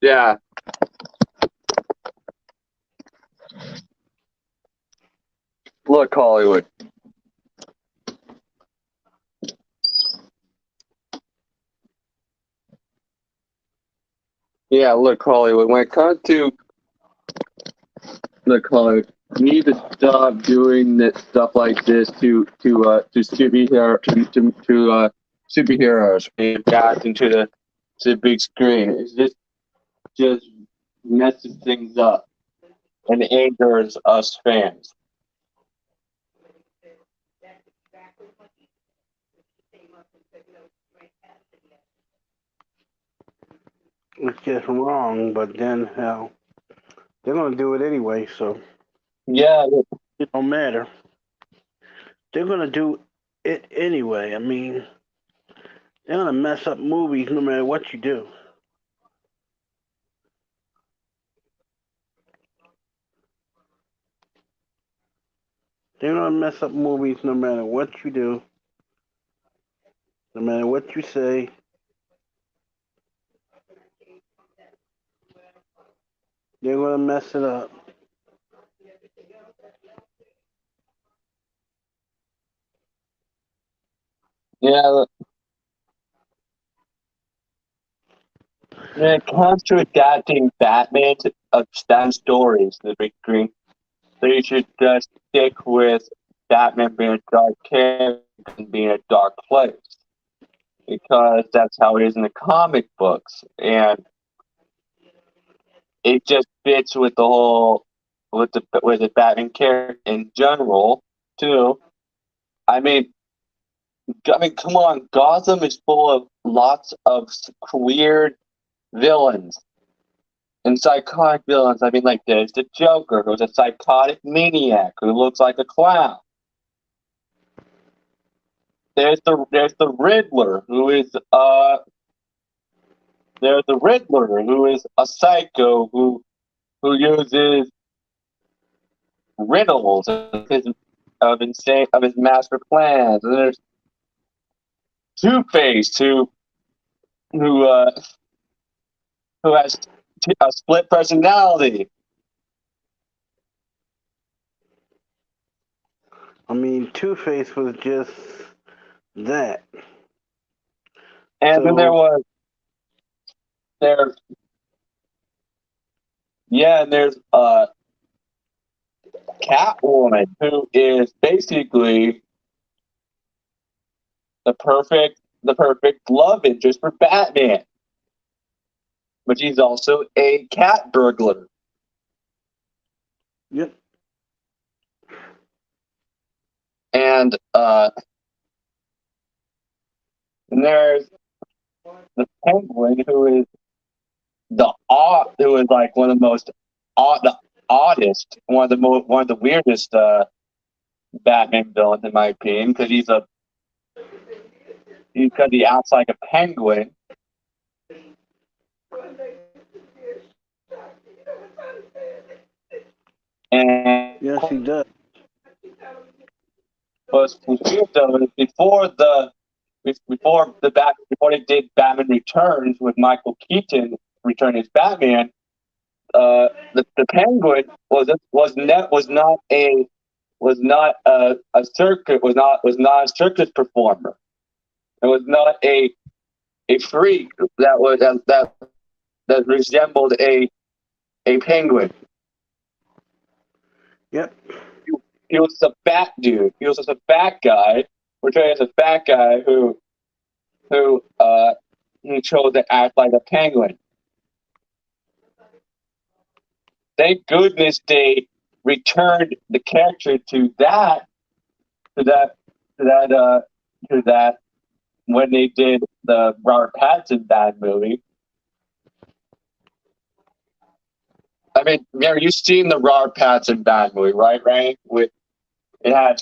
Yeah. Look, Hollywood. Yeah, look, Hollywood. When it comes to Hollywood, you need to stop doing this stuff like this to superheroes and back into the big screen. It's just messes things up and angers us fans. It's just wrong, but then hell, they're gonna do it anyway, so Yeah, it don't matter. They're gonna do it anyway. I mean, they're gonna mess up movies no matter what you do. They're gonna mess up movies no matter what you do, no matter what you say. They're gonna mess it up. yeah. When it comes to adapting Batman to Stan stories to the big screen, they should just stick with Batman being a dark character and being a dark place, because that's how it is in the comic books, and it just fits with the whole with the Batman character in general too. I mean, come on, Gotham is full of lots of weird villains and psychotic villains. I mean, like there's the Joker, who's a psychotic maniac who looks like a clown. There's the Riddler, who is there's the Riddler, who is a psycho who uses riddles of his master plans. And there's Two-Face who has a split personality. I mean, Two-Face was just that. And then there's Catwoman, who is basically the perfect love interest for Batman. But she's also a cat burglar. Yep. And there's the Penguin, who is like one of the most oddest, one of the weirdest Batman villains in my opinion, because he acts like a penguin. And yes, he does. But before they did Batman Returns with Michael Keaton returning as Batman, the Penguin was not a circus performer. It was not a freak that resembled a penguin. Yep. He was a fat dude. He was just a fat guy, portrayed as a fat guy who he chose to act like a penguin. Thank goodness they returned the character to that when they did the Robert Pattinson Batman movie. I mean, you've seen the Robert Pattinson Batman movie, right, Ray? It had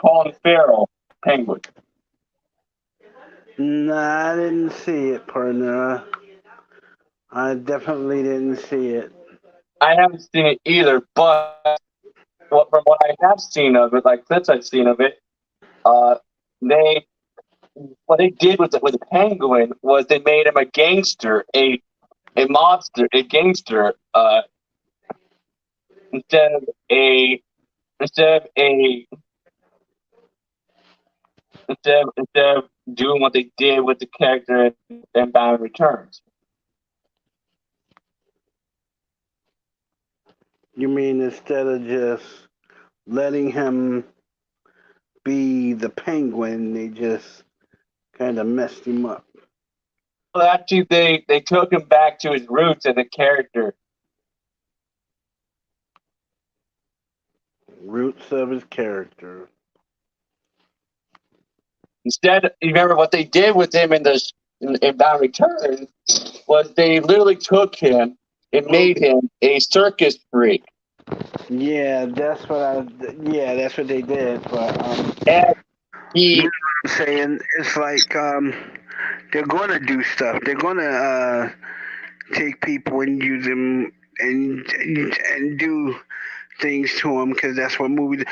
Colin Farrell Penguin. Nah, I didn't see it, partner. I definitely didn't see it. I haven't seen it either, but from what I have seen of it, like clips I've seen of it, what they did with the Penguin was they made him a gangster, a mobster, a gangster, instead of doing what they did with the character in Batman Returns. You mean instead of just letting him be the Penguin, they just kind of messed him up? Well, actually, they took him back to his roots as a character. Roots of his character. Instead, you remember what they did with him in Batman Returns was they literally took him and made him a circus freak. Yeah, that's what they did. But and you know what I'm saying? It's like they're gonna do stuff. They're gonna take people and use them and do things to them because that's what movies.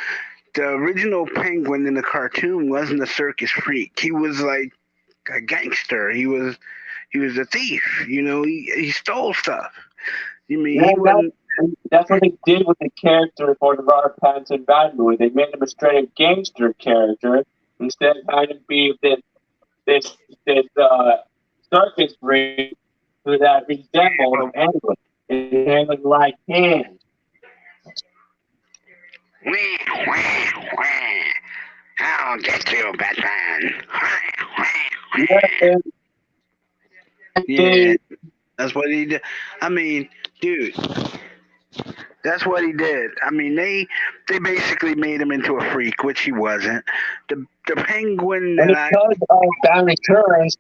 The original Penguin in the cartoon wasn't a circus freak. He was like a gangster. He was a thief. You know, he stole stuff. You mean he wasn't. That's what they did with the character for the Robert Pattinson Batman movie. They made him a straight gangster character instead of having to be this circus freak that resembled an penguin. His hand was like hands. I'll get you, Batman. Yeah, that's what he did. I mean, dude, that's what he did. I mean, they basically made him into a freak, which he wasn't. The Penguin. And because of Batman Returns,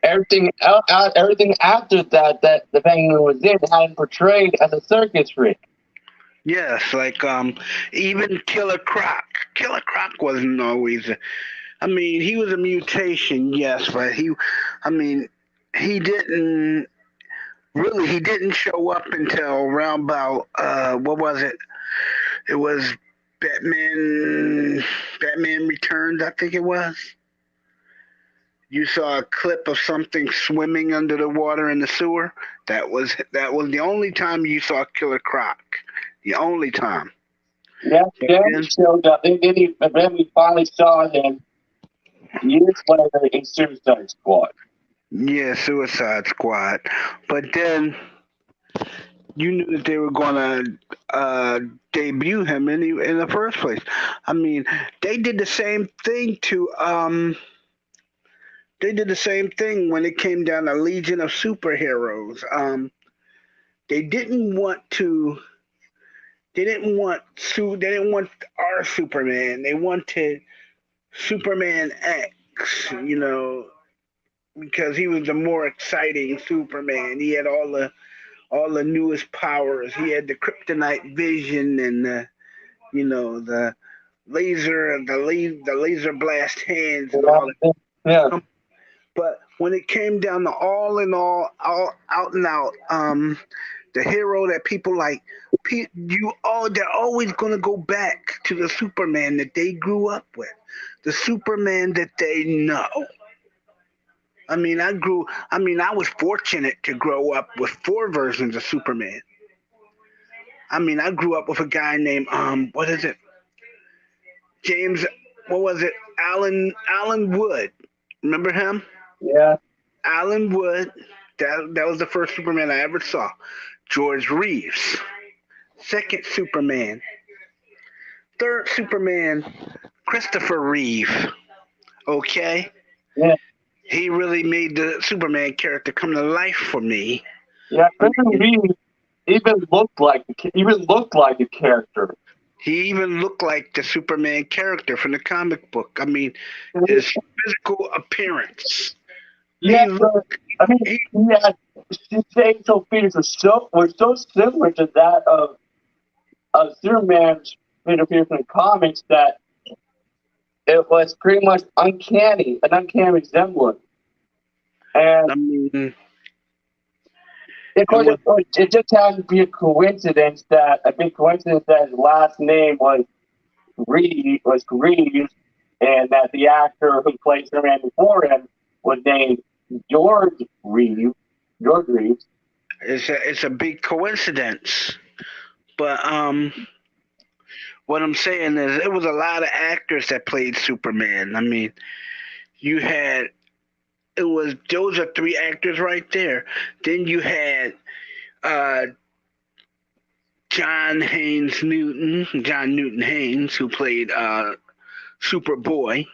everything after that the Penguin was in had him portrayed as a circus freak. Yes, like even Killer Croc. Killer Croc wasn't always. I mean, he was a mutation, yes, but he didn't. Really, he didn't show up until around about what was it? It was Batman. Batman Returns, I think it was. You saw a clip of something swimming under the water in the sewer. That was the only time you saw Killer Croc. The only time. Yeah, But then then, he showed up. And then we finally saw him years later in Suicide Squad. yeah, Suicide Squad. But then you knew that they were gonna debut him in the first place. I mean, they did the same thing to they did the same thing when it came down to Legion of Superheroes. They didn't want to. They didn't want our Superman. They wanted Superman X. You know, because he was the more exciting Superman. He had all the newest powers. He had the kryptonite vision and the laser blast hands and all that. Yeah. But when it came down to all in all out and out, the hero that people like, they're always gonna go back to the Superman that they grew up with, the Superman that they know. I was fortunate to grow up with four versions of Superman. I grew up with a guy named what is it? James, what was it? Alan Wood. Remember him? Yeah. Alan Wood. That was the first Superman I ever saw. George Reeves. Second Superman. Third Superman, Christopher Reeve. Okay? Yeah. He really made the Superman character come to life for me. Yeah. Christopher Reeve even looked like a character. He even looked like the Superman character from the comic book. I mean, his physical appearance. Yeah, He looked. I mean, his facial features were so similar to that of Superman's facial features in the comics that it was pretty much an uncanny resemblance. And I mean, of course, it was. it just happened to be a big coincidence that his last name was Reeves, and that the actor who played Superman before him was named George Reeves. It's a big coincidence, but what I'm saying is it was a lot of actors that played Superman. I mean, you had those are three actors right there. Then you had uh, John Newton Haynes, who played Superboy.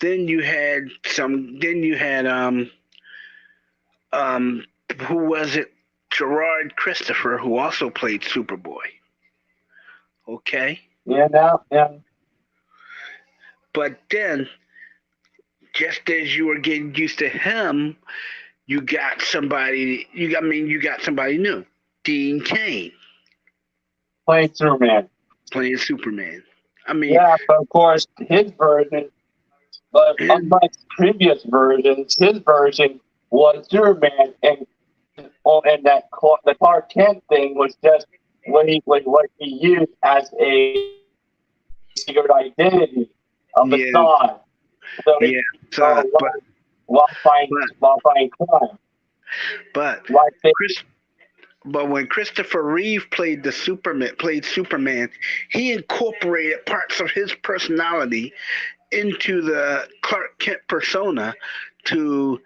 Then you had some. Then you had um who was it? Gerard Christopher, who also played Superboy. Okay, Yeah. but then just as you were getting used to him, you got somebody. You got somebody new. Dean Cain Playing Superman. playing Superman. I mean, Yeah, but of course, unlike previous versions, his version was Superman, and the Clark Kent thing was just what he used as a secret identity, a yeah, facade. So yeah. uh, But while fighting crime, but like they, Chris. But when Christopher Reeve played Superman, he incorporated parts of his personality into the Clark Kent persona to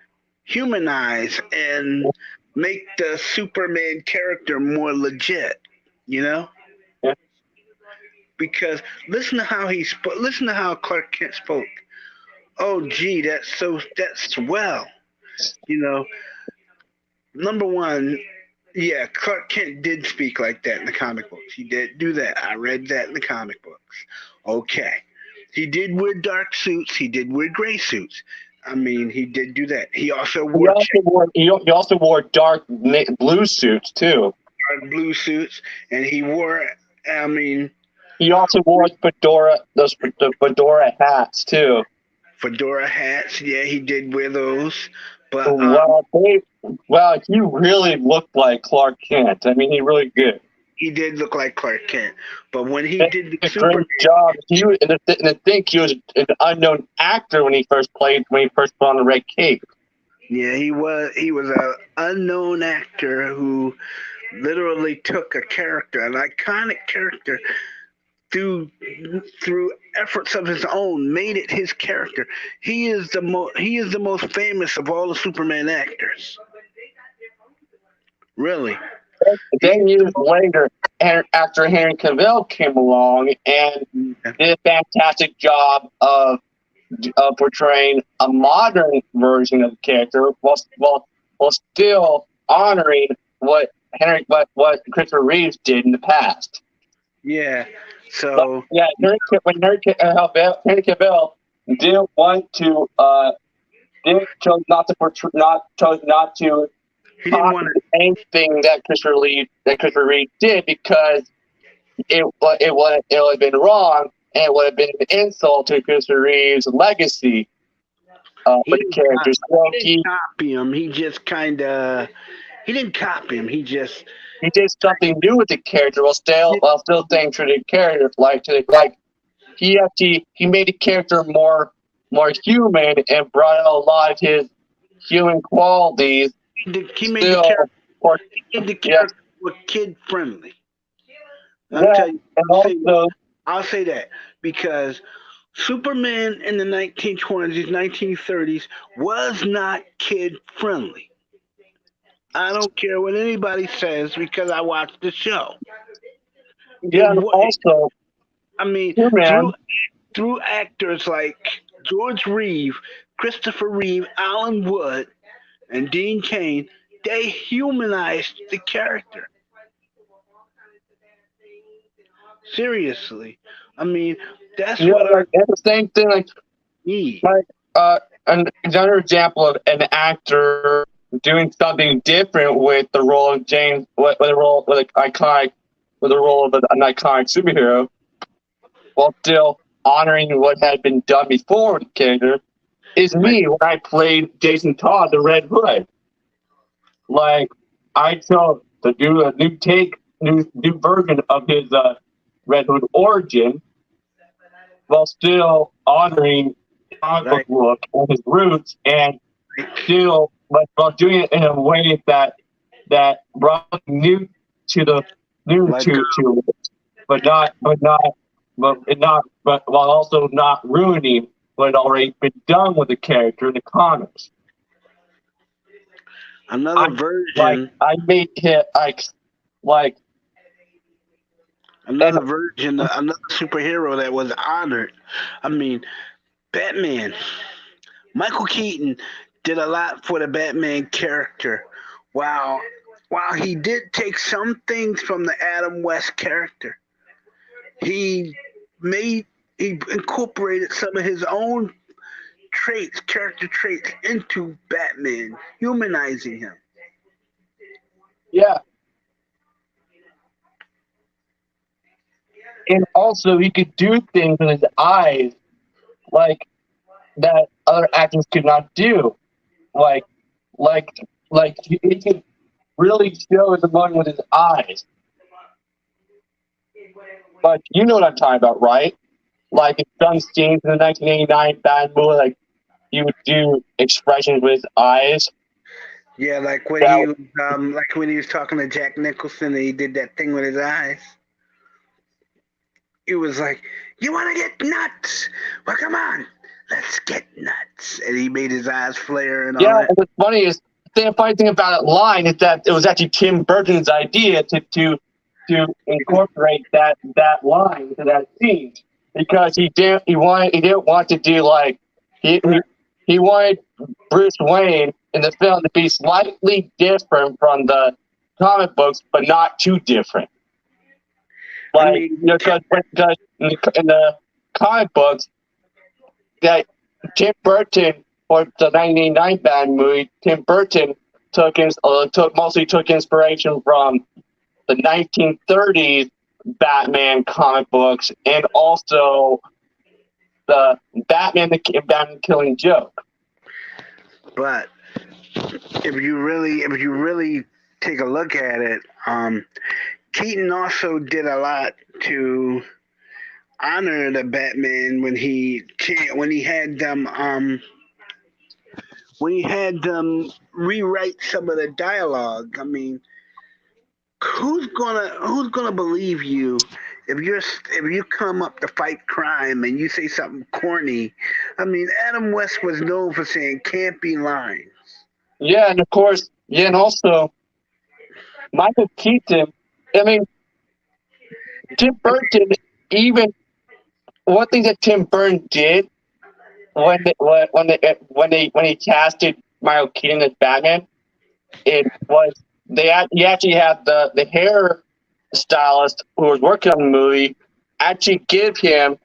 humanize and make the Superman character more legit, you know? yeah, Because listen to how he spoke. Listen to how Clark Kent spoke. Oh, gee, that's swell. You know, number one, yeah, Clark Kent did speak like that in the comic books. He did do that. I read that in the comic books. Okay. He did wear dark suits. He did wear gray suits. I mean, he did do that. He also wore he also wore dark blue suits too. dark blue suits, and he wore. I mean, He also wore the fedora hats too. fedora hats. Yeah, he did wear those. But Well, Well, he really looked like Clark Kent. I mean, he really did. He did look like Clark Kent, but when he He did the did a Superman, great job. And I think he was an unknown actor when he first put on the red cape. yeah, he was a unknown actor who literally took a character, an iconic character, through efforts of his own, made it his character. He is the most famous of all the Superman actors. Really. Then years later, after Henry Cavill came along and did a fantastic job of portraying a modern version of the character, while still honoring what Christopher Reeves did in the past. Yeah. So yeah, Henry Cavill didn't want to chose not to he didn't want to. anything that Christopher Reeve did because it would have been wrong and it would have been an insult to Christopher Reeve's legacy with the characters. He didn't copy him. He just kind of. He didn't copy him. He did something new with the character while still staying true to the character. He made the character more human and brought out a lot of his human qualities. He made the character more kid friendly. I'll say that because Superman in the 1920s, 1930s was not kid friendly. I don't care what anybody says because I watched the show. Yeah, also, I mean, through actors like George Reeve, Christopher Reeve, Alan Wood, and Dean Cain, they humanized the character. Seriously, I mean, that's the same thing. Another example of an actor doing something different with the role of James, with the role of an iconic superhero, while still honoring what had been done before with the character, is me when I played Jason Todd, the Red Hood. I chose to do a new version of his Red Hood origin, while still honoring his comic book look and his roots, and still, while doing it in a way that brought new to it, but while also not ruining what had already been done with the character in the comics. Another version. Another superhero that was honored. I mean, Batman. Michael Keaton did a lot for the Batman character. While he did take some things from the Adam West character, he incorporated some of his own character traits into Batman, humanizing him. Yeah. And also, he could do things with his eyes that other actors could not do. He could really show his emotion with his eyes. But you know what I'm talking about, right? In some scenes in the 1989 Batman movie, he would do expressions with his eyes. Yeah, when he was talking to Jack Nicholson and he did that thing with his eyes. It was like, you want to get nuts? Well, come on, let's get nuts. And he made his eyes flare and all that. And what's funny thing about that line is that it was actually Tim Burton's idea to incorporate that line into that scene, because he didn't want to do he wanted Bruce Wayne in the film to be slightly different from the comic books, but not too different. Because in the comic books, that Tim Burton, for the 1989 Batman movie, Tim Burton took inspiration from the 1930s Batman comic books and also the Batman Killing Joke. But if you really take a look at it, Keaton also did a lot to honor the Batman when he had them rewrite some of the dialogue. I mean, who's gonna believe you if you come up to fight crime and you say something corny? I mean, Adam West was known for saying campy lines. Yeah, and of course, yeah, and also Michael Keaton. I mean, Tim Burton. Even one thing that Tim Burton did when he casted Michael Keaton as Batman, it was he actually had the hair stylist who was working on the movie actually give him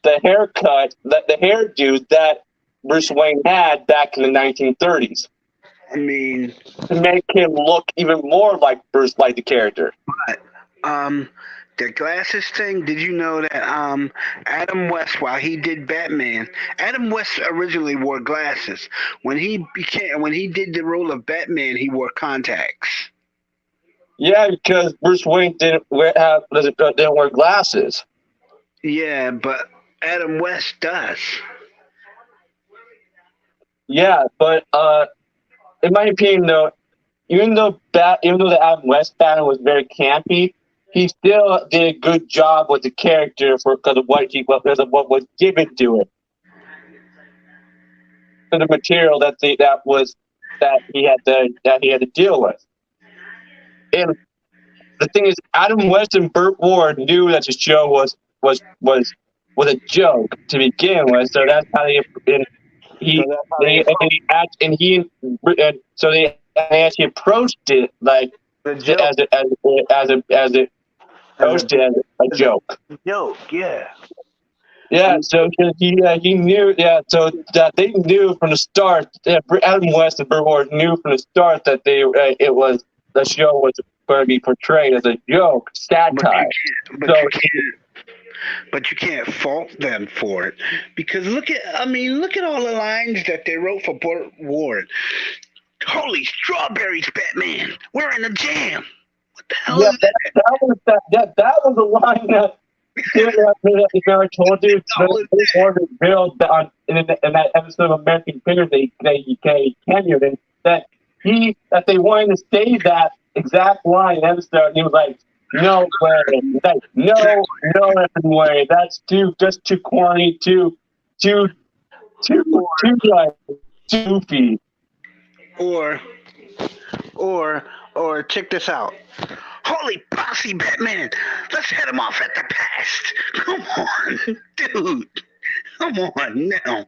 the haircut, the hairdo that Bruce Wayne had back in the 1930s. I mean, to make him look even more like Bruce, like the character. But the glasses thing. Did you know that Adam West, while he did Batman, Adam West originally wore glasses. When he did the role of Batman, he wore contacts. Yeah, because Bruce Wayne didn't wear glasses. Yeah, but Adam West does. Yeah, but in my opinion, though, even though the Adam West Batman was very campy, he still did a good job with the character because of what was given to it, for the material that he had to deal with. And the thing is, Adam West and Burt Ward knew that the show was a joke to begin with, so that's how they actually approached it like as a joke. Joke, yeah. Yeah, so he knew. Yeah, so that they knew from the start. Adam West and Burt Ward knew from the start that the show was going to be portrayed as a joke, satire. But you can't fault them for it, because look at all the lines that they wrote for Burt Ward. Holy strawberries, Batman! We're in a jam. What the hell is that? That was a line that I told you. Burt Ward built in that episode of American Picker they cameoed in that they wanted to say that exact line in the episode, and he was like, no way. Like, no effing way. That's too corny, too goofy. Or check this out. Holy posse, Batman! Let's head him off at the past. Come on, dude. Come on now.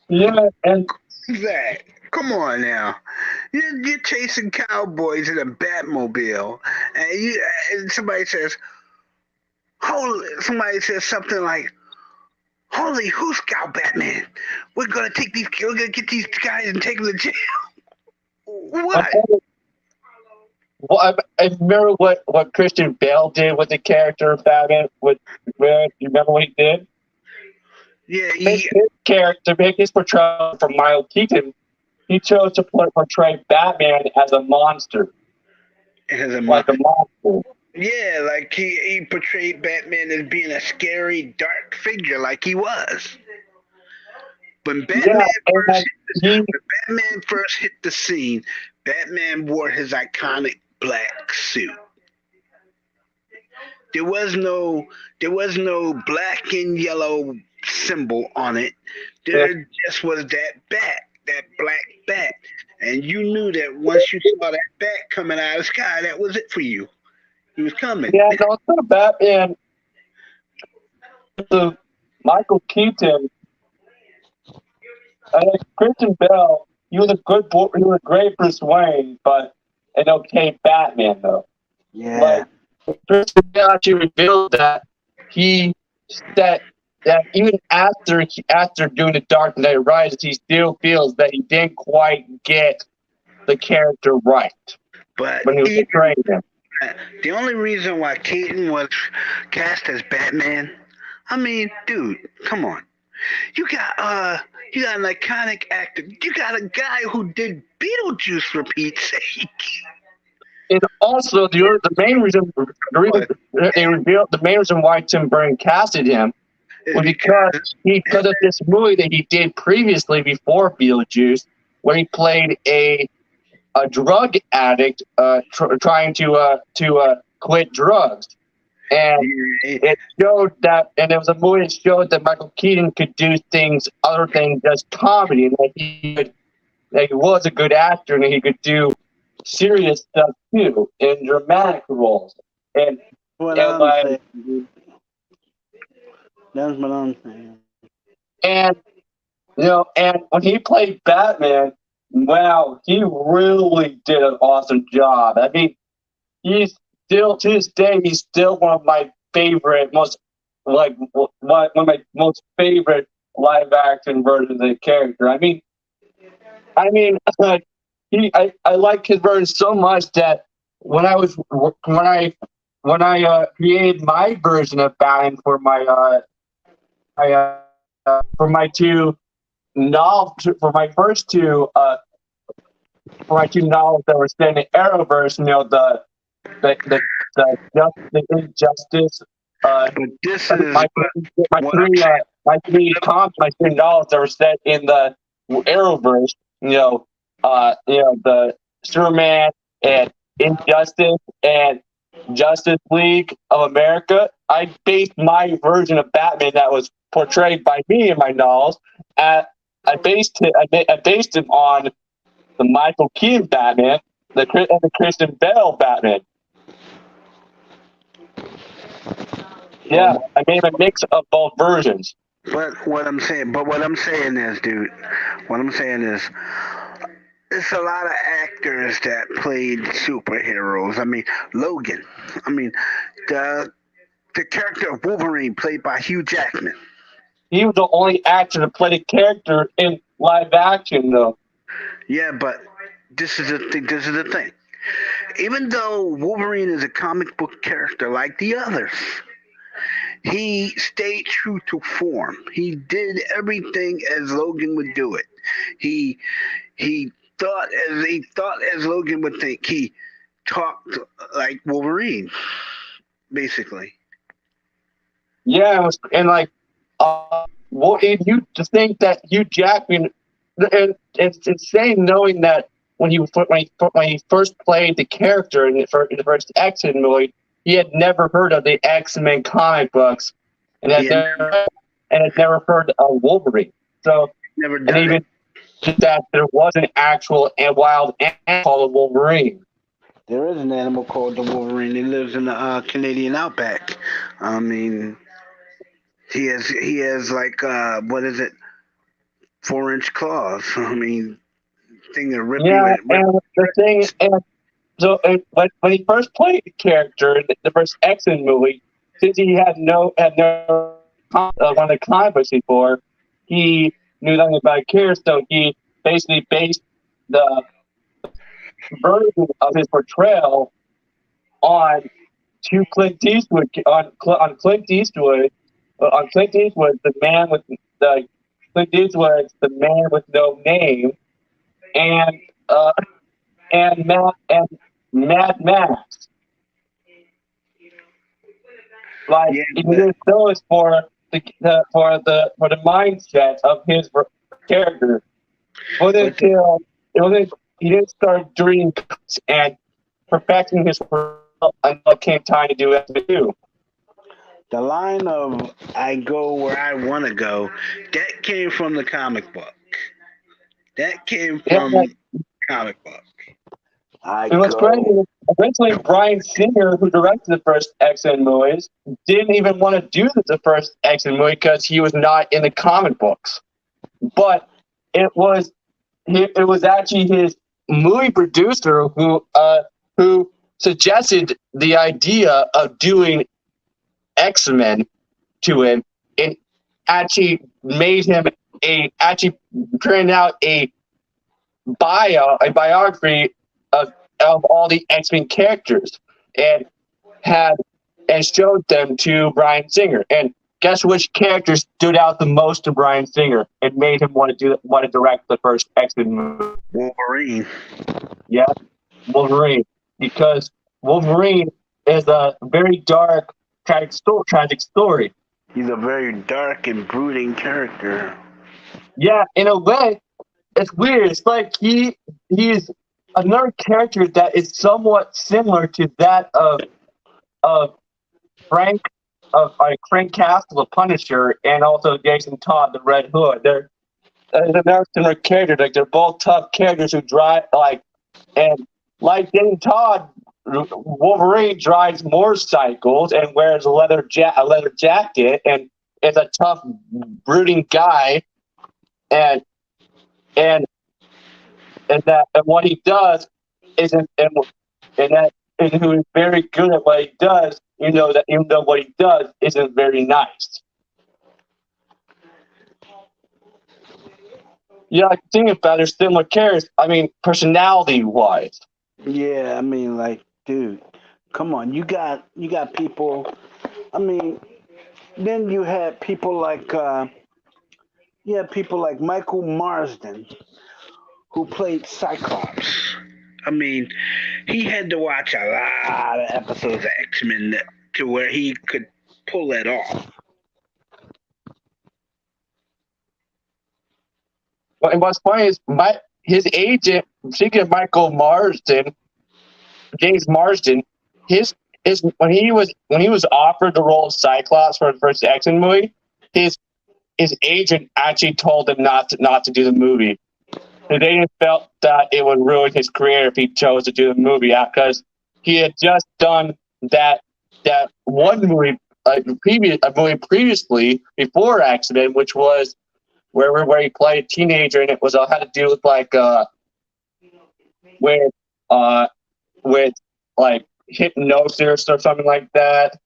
Yeah, and that. Come on now. You're chasing cowboys in a Batmobile, and somebody says something like, "Holy, who's Scout Batman? We're gonna get these guys and take them to jail." What? Well, I remember what Christian Bale did with the character of Batman. You remember what he did? Yeah, his character, to make his portrayal from Michael Keaton, he chose to portray Batman as a monster. Like a monster. Yeah, like he portrayed Batman as being a scary, dark figure, like he was. When Batman first hit the scene, Batman wore his iconic black suit. There was no black and yellow symbol on it. There just was that black bat. And you knew that once you saw that bat coming out of the sky, that was it for you. He was coming. Yeah, no, it's not Batman. Michael Keaton, Christian Bale, he was a great Bruce Wayne, but an okay Batman though. Yeah. Like, Christian Bale actually revealed that that even after doing The Dark Knight Rises, he still feels that he didn't quite get the character right. But when he was portraying him. The only reason why Keaton was cast as Batman, I mean, dude, come on. You got an iconic actor. You got a guy who did Beetlejuice for Pete's sake. And also, the main reason, they revealed the main reason why Tim Burton casted him Is was because of this movie that he did previously before Beetlejuice, where he played a drug addict trying to quit drugs, and it showed that, and it was a movie that showed that Michael Keaton could do things other than just comedy, and that he was a good actor, and he could do serious stuff too in dramatic roles. And What and I'm like saying, dude. That's what I'm saying. and and when he played Batman, wow, he really did an awesome job. I mean, he's still to this day, he's still one of my favorite, one of my most favorite live action versions of the character. I mean, I like his version so much that when I created my version of Batman for for my two novels, for my two novels that were set in the Arrowverse, the the Injustice. but this is My what I'm saying. my three novels that were set in the Arrowverse. The Superman and Injustice and Justice League of America. I based my version of Batman that was portrayed by me in my novels. I based him on the Michael Keaton Batman, and the Christian Bale Batman. Yeah, I made a mix of both versions. But what I'm saying is, dude, what I'm saying is, there's a lot of actors that played superheroes. I mean, Logan. I mean, the character of Wolverine played by Hugh Jackman. He was the only actor to play the character in live action, though. Yeah, but this is the thing. This is the thing. Even though Wolverine is a comic book character like the others, he stayed true to form. He did everything as Logan would do it. He he thought as Logan would think. He talked like Wolverine, basically. Yeah, and like, and you to think that Hugh Jackman, and it's insane knowing that when he first played the character in the first X-Men movie, he had never heard of the X-Men comic books, and had never heard of Wolverine. So, Never and done even that there was an actual and wild animal called Wolverine. There is an animal called the Wolverine. He lives in the Canadian outback. I mean, he has like what is it, 4-inch claws. I mean, thing to rip Yeah, you. and the thing, and so when he first played the character in the first X-Men movie, since he had no one of the comic books before, he knew nothing about the character, so he basically based the version of his portrayal on Clint Eastwood, the man with the Clint Eastwood, the man with no name, and Mad Max. Like, Yeah, he didn't know it's for the mindset of his character. He didn't start doing and perfecting his work until it came time to do X-Men. the line of "I go where I want to go" that came from the comic book. That came from comic book. It was crazy. Eventually, Bryan Singer, who directed the first X-Men movies, didn't even want to do the first X-Men movie because he was not in the comic books. But it was actually his movie producer who suggested the idea of doing X-Men to him, and actually made him turned out a biography of all the X-Men characters, and showed them to Bryan Singer. And Guess which character stood out the most to Bryan Singer and made him want to direct the first X-Men movie? Wolverine. Yeah, Wolverine. Because Wolverine is a very dark, tragic story. He's a very dark and brooding character. Yeah, in a way, it's weird. It's like he's another character that is somewhat similar to that of Frank Castle, the Punisher, and also Jason Todd, the Red Hood. They're another similar character. Like they're both tough characters who drive and like Jason Todd, Wolverine drives motorcycles and wears a leather jacket and is a tough, brooding guy, and what he does isn't and who is very good at what he does. You know that even though what he does isn't very nice. Yeah, I think about there's similar characters. I mean, personality-wise. Yeah, I mean, like, dude, come on, you got people. I mean, then you had people like Michael Marsden, who played Cyclops. I mean, he had to watch a lot of episodes of X-Men to where he could pull that off. Well, and what's funny is his agent, speaking of Michael Marsden, James Marsden, when he was offered the role of Cyclops for the first X-Men movie, his agent actually told him not to do the movie. His agent felt that it would ruin his career if he chose to do the movie because he had just done that one movie, a movie previously before X-Men, which was where he played a teenager, and it was had to do with with hypnosis or something like that.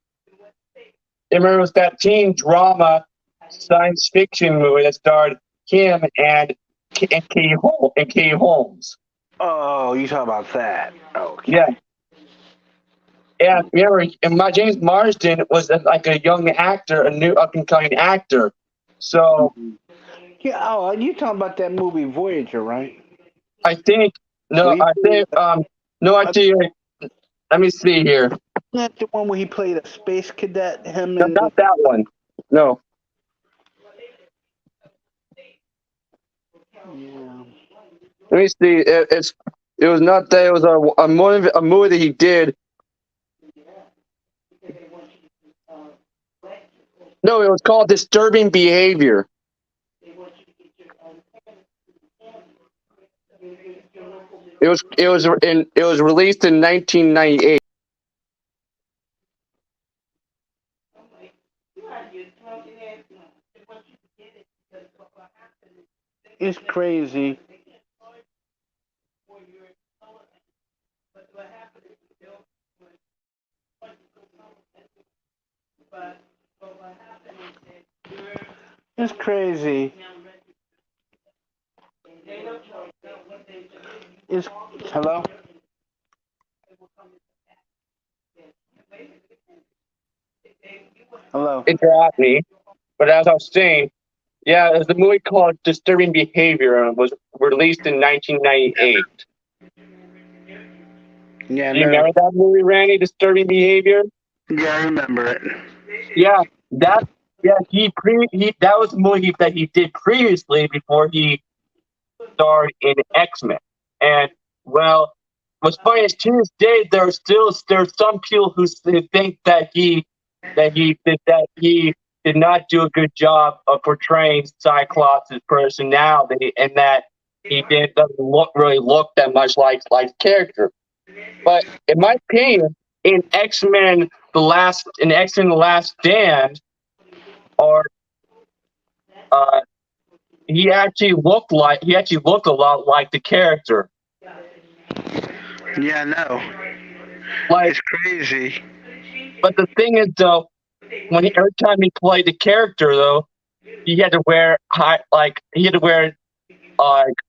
I remember it was that teen drama science fiction movie that starred him and Katie Holmes. Oh, you talk about that? Okay. Yeah. And remember, James Marsden was like a young actor, a new up-and-coming actor. So. Yeah. Oh, you talking about that movie Voyager, right? I think no. Actually, let me see here. Isn't that the one where he played a space cadet? No, not that one. No. Yeah. Let me see. It was not that. It was a movie that he did. No, it was called Disturbing Behavior. It was released in 1998. It's crazy. It's crazy. Hello? Hello? It dropped me. But as I was saying, yeah, it was a movie called Disturbing Behavior, and it was released in 1998. Yeah, Do you remember that movie, Randy? Disturbing Behavior? Yeah, I remember it. Yeah, that was a movie that he did previously before he starred in X-Men. And well, what's funny is to this day there's some people who think that he did not do a good job of portraying Cyclops' personality, and that he doesn't really look that much like the character. But in my opinion, in X-Men The Last Stand, he actually looked a lot like the character. Yeah, I know. It's crazy. But the thing is, though, every time he played the character, though, he had to wear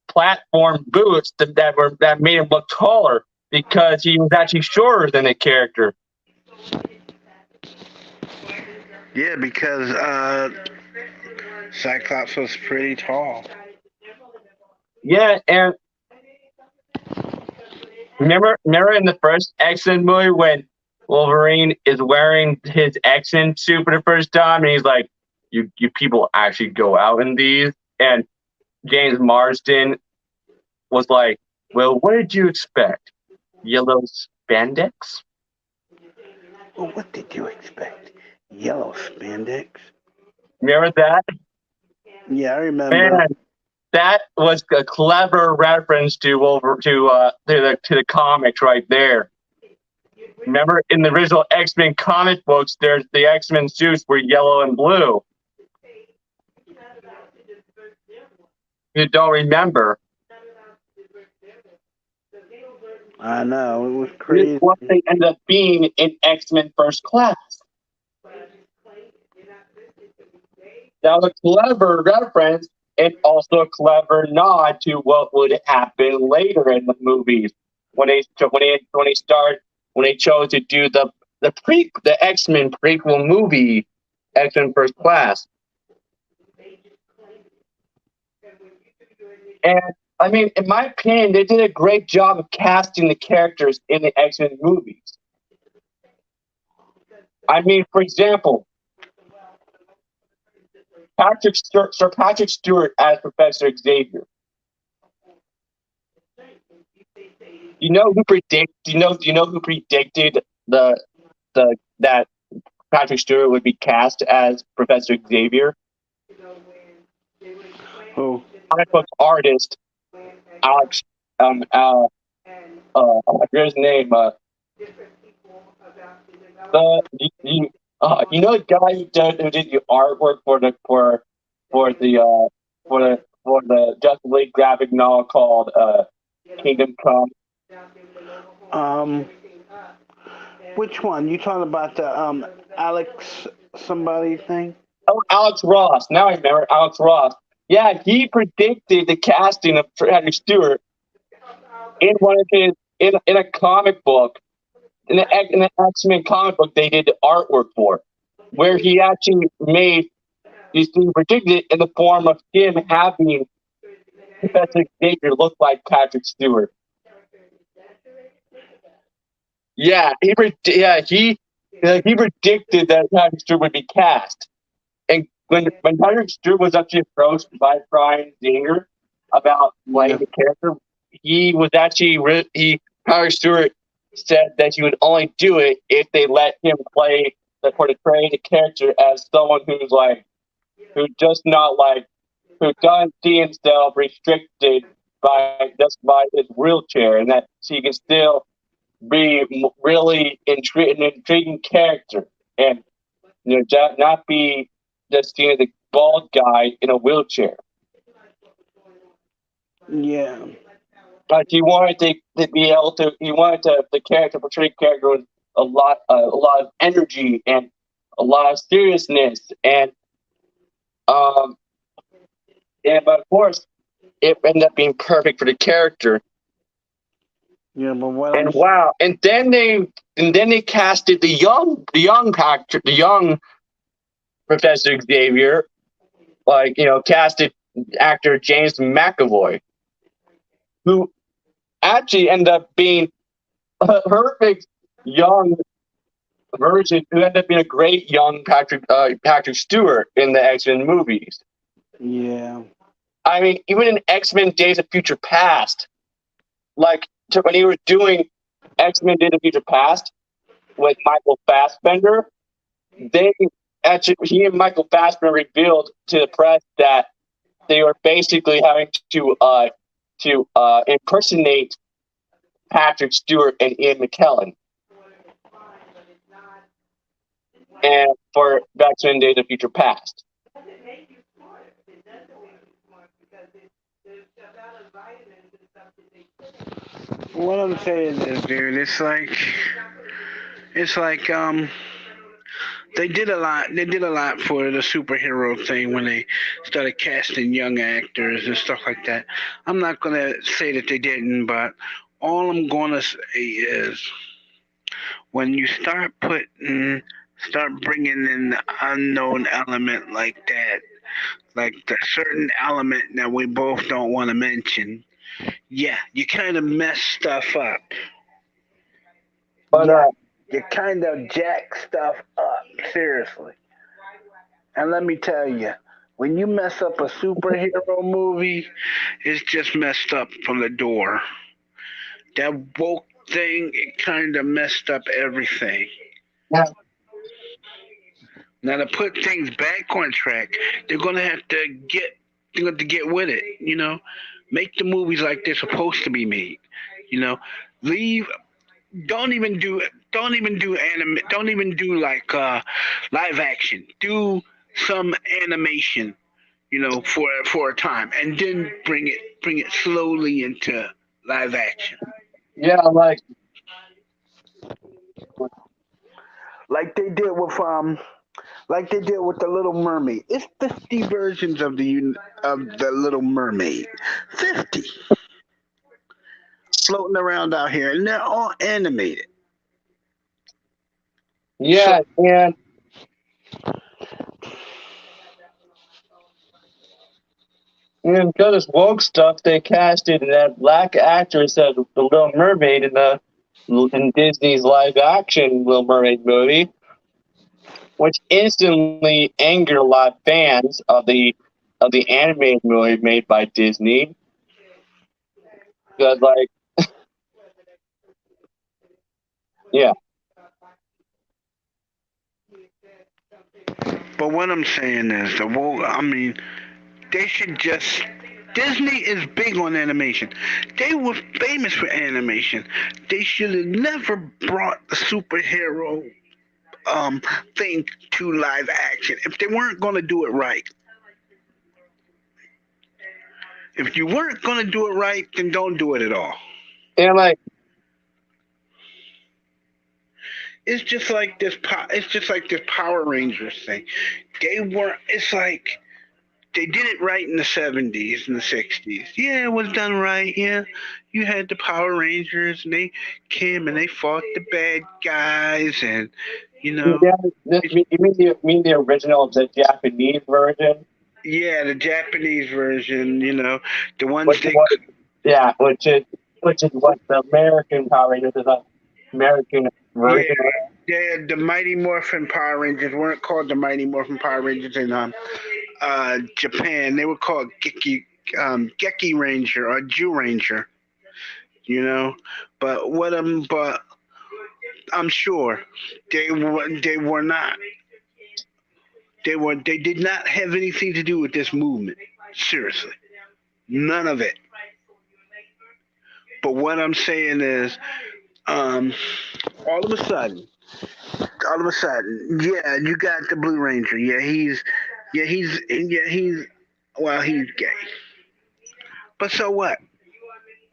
platform boots that made him look taller because he was actually shorter than the character. Yeah, because Cyclops was pretty tall. Yeah, and remember in the first X-Men movie when Wolverine is wearing his X-Men suit for the first time, and he's like, "You people actually go out in these?" And James Marsden was like, "Well, what did you expect? Yellow spandex?" Well, what did you expect? Yellow spandex? Remember that? Yeah, I remember. Man, that was a clever reference to the comics right there. Remember in the original X-Men comic books, there's the X-Men suits were yellow and blue. You don't remember. I know, it was This is crazy. what they end up being in X-Men First Class. That was a clever reference and also a clever nod to what would happen later in the movies when they chose to do the X-Men prequel movie, X-Men First Class. And I mean, in my opinion, they did a great job of casting the characters in the X-Men movies. I mean, for example, Sir Patrick Stewart as Professor Xavier. You know who predicted that Patrick Stewart would be cast as Professor Xavier? Who? Comic book artist Alex I forget his name. You know the guy who did the artwork for the Justice League graphic novel called Kingdom Come. Which one? You talking about the Alex somebody thing? Oh, Alex Ross. Now I remember Alex Ross. Yeah, he predicted the casting of Patrick Stewart in one of his in a comic book in the X-Men comic book they did the artwork for, where he actually made these things predicted in the form of him having Professor Xavier look like Patrick Stewart. Yeah, he predicted that Patrick Stewart would be cast. And when Patrick Stewart was actually approached by Bryan Singer about playing the character, he was actually Patrick Stewart said that he would only do it if they let him portray the character as someone who doesn't see himself restricted by his wheelchair, and that he can still be really an intriguing character, and not be just seen as a bald guy in a wheelchair. Yeah. But he wanted to be able to. He wanted to the portray character with a lot of energy and a lot of seriousness, and but of course, it ended up being perfect for the character. Yeah, but what? And wow! And then they casted the young Professor Xavier, casted actor James McAvoy, who actually ended up being a perfect young version, who ended up being a great young Patrick Stewart in the X-Men movies. Yeah. I mean, even in X-Men Days of Future Past, when he was doing X-Men Days of Future Past with Michael Fassbender, he and Michael Fassbender revealed to the press that they were basically having to impersonate Patrick Stewart and Ian McKellen, and for X-Men Days of Future Past. What I'm saying is, dude, it's like they did a lot. They did a lot for the superhero thing when they started casting young actors and stuff like that. I'm not gonna say that they didn't, but all I'm gonna say is when you start putting start bringing in the unknown element like that, like the certain element that we both don't want to mention, yeah, you kind of mess stuff up. But Yeah, you kind of jack stuff up, seriously. And let me tell you, when you mess up a superhero movie, it's just messed up from the door. That woke thing, it kind of messed up everything. yeah, Now to put things back on track, they're gonna have to get they're going to get with it. Make the movies like they're supposed to be made. You know, leave. Don't even do like live action. Do some animation. For a time, and then bring it slowly into live action. yeah, Like they did with the Little Mermaid. It's 50 versions of the Little Mermaid. 50 floating around out here, and they're all animated. So yeah, and because it's woke stuff, they casted that black actress as the Little Mermaid in Disney's live action Little Mermaid movie, which instantly angered a lot of fans of the animated movie made by Disney. Because yeah, but what I'm saying is they should just. Disney is big on animation. They were famous for animation. They should have never brought the superhero um thing to live action if they weren't going to do it right. If you weren't going to do it right, then don't do it at all. and It's just like this. It's just like this Power Rangers thing. They were. It's like they did it right in the 70s and the 60s. Yeah, it was done right. Yeah, you had the Power Rangers, and they came and they fought the bad guys, and you know, yeah, it, you mean the original, the Japanese version, yeah, the Japanese version. The ones which they. was yeah, which is what the American Power Rangers is, the American Yeah, version. yeah, the Mighty Morphin Power Rangers weren't called the Mighty Morphin Power Rangers in Japan. They were called Geki Ranger or Jew Ranger. You know, but I'm sure they were not. They did not have anything to do with this movement. Seriously, none of it. But what I'm saying is, um, all of a sudden, yeah, you got the Blue Ranger. Well, he's gay. But so what?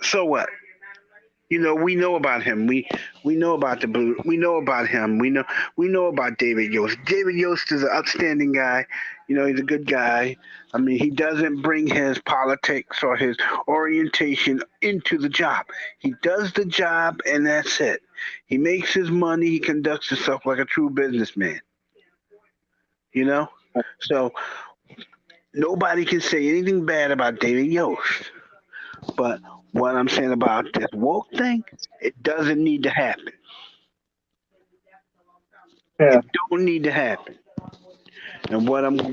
So what? We know about him. We know about the blue. We know about him. We know about David Yost. David Yost is an upstanding guy. He's a good guy. I mean, he doesn't bring his politics or his orientation into the job. He does the job, and that's it. He makes his money. He conducts himself like a true businessman. You know. So nobody can say anything bad about David Yost. But what I'm saying about this woke thing, it doesn't need to happen. Yeah, It don't need to happen. And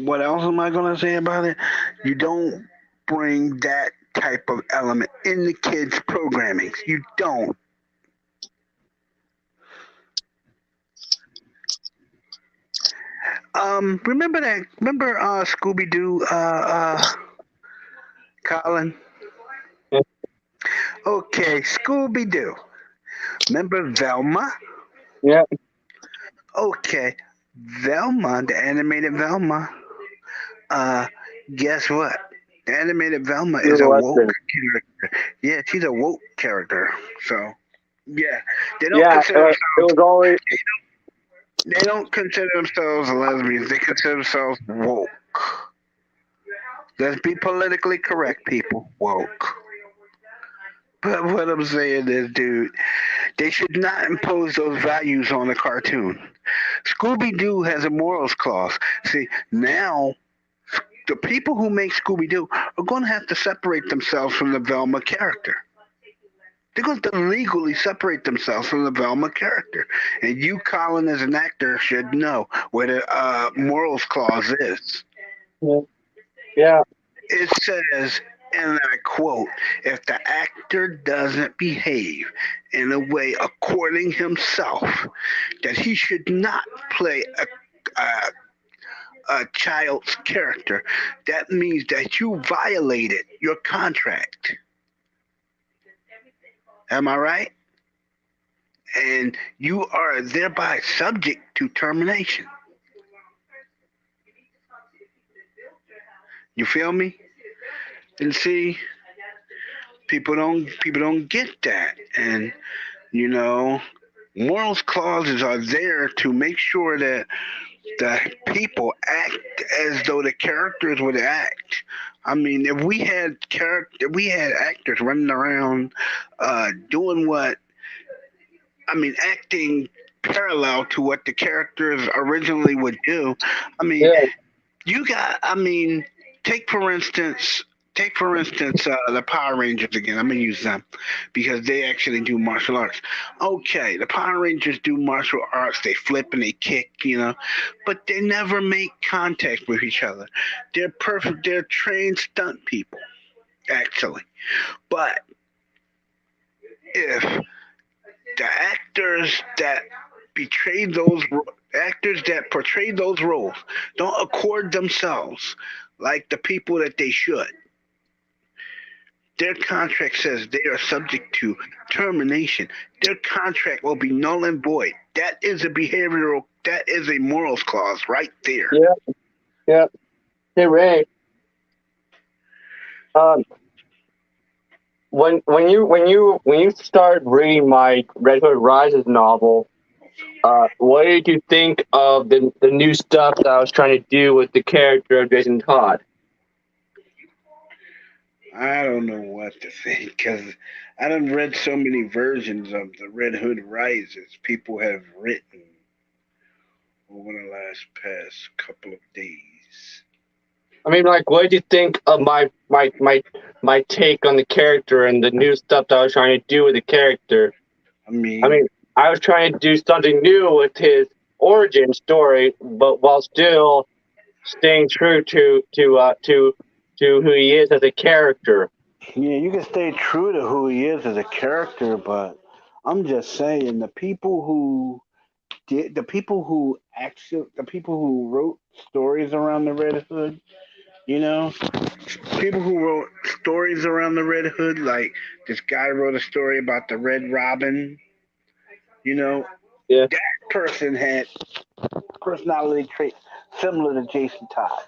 what else am I gonna say about it? You don't bring that type of element in the kids' programming. You don't. Remember that? Remember Scooby Doo, Colin? yeah, Okay, Scooby Doo. Remember Velma? yeah. Okay, Velma, the animated Velma. Uh, guess what? The animated Velma is a woke Listen, character. Yeah, she's a woke character. So yeah, they don't yeah, consider it was always they don't consider themselves lesbians. They consider themselves woke. Let's be politically correct, people. Woke. But what I'm saying is, dude, they should not impose those values on a cartoon. Scooby Doo has a morals clause. See, now the people who make Scooby Doo are going to have to separate themselves from the Velma character. They're going to legally separate themselves from the Velma character. And you, Colin, as an actor, should know what a morals clause is. Yeah. It says, and I quote, if the actor doesn't behave in a way according himself, that he should not play a child's character, that means that you violated your contract. Am I right? And you are thereby subject to termination. You feel me? And see, people don't get that. And you know, morals clauses are there to make sure that the people act as though the characters would act. I mean, if we had actors running around doing what acting parallel to what the characters originally would do. I mean, Yeah. you got. I mean, take for instance. The Power Rangers again. I'm gonna use them because they actually do martial arts. Okay, the Power Rangers do martial arts. They flip and they kick, but they never make contact with each other. They're perfect. They're trained stunt people, actually. But if the actors that portray those roles don't accord themselves like the people that they should, their contract says they are subject to termination. Their contract will be null and void. That is a morals clause right there. Yeah. Hey Ray. When you started reading my Red Hood Rises novel, what did you think of the new stuff that I was trying to do with the character of Jason Todd? I don't know what to think because I done read so many versions of the Red Hood Rises people have written over the past couple of days. I mean, like, what did you think of my take on the character and the new stuff that I was trying to do with the character? I mean, I was trying to do something new with his origin story, but while still staying true to who he is as a character. Yeah, you can stay true to who he is as a character, but I'm just saying the people who wrote stories around the Red Hood, people who wrote stories around the Red Hood, like this guy wrote a story about the Red Robin. Yeah. That person had personality traits similar to Jason Todd.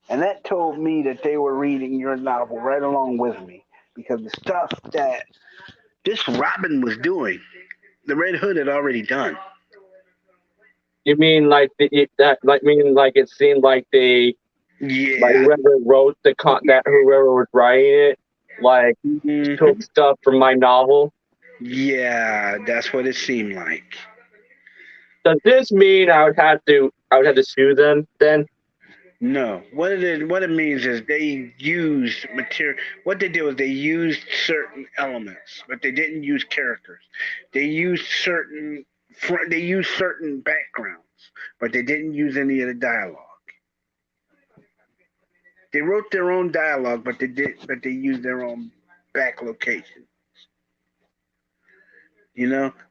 And that told me that they were reading your novel right along with me. Because the stuff that this Robin was doing, the Red Hood had already done. You mean like it seemed like they like whoever wrote whoever was writing it took stuff from my novel? Yeah, that's what it seemed like. Does this mean I would have to sue them then? No. What it means is they used material. What they did was they used certain elements, but they didn't use characters. They used certain backgrounds, but they didn't use any of the dialogue. They wrote their own dialogue, but they used their own back locations.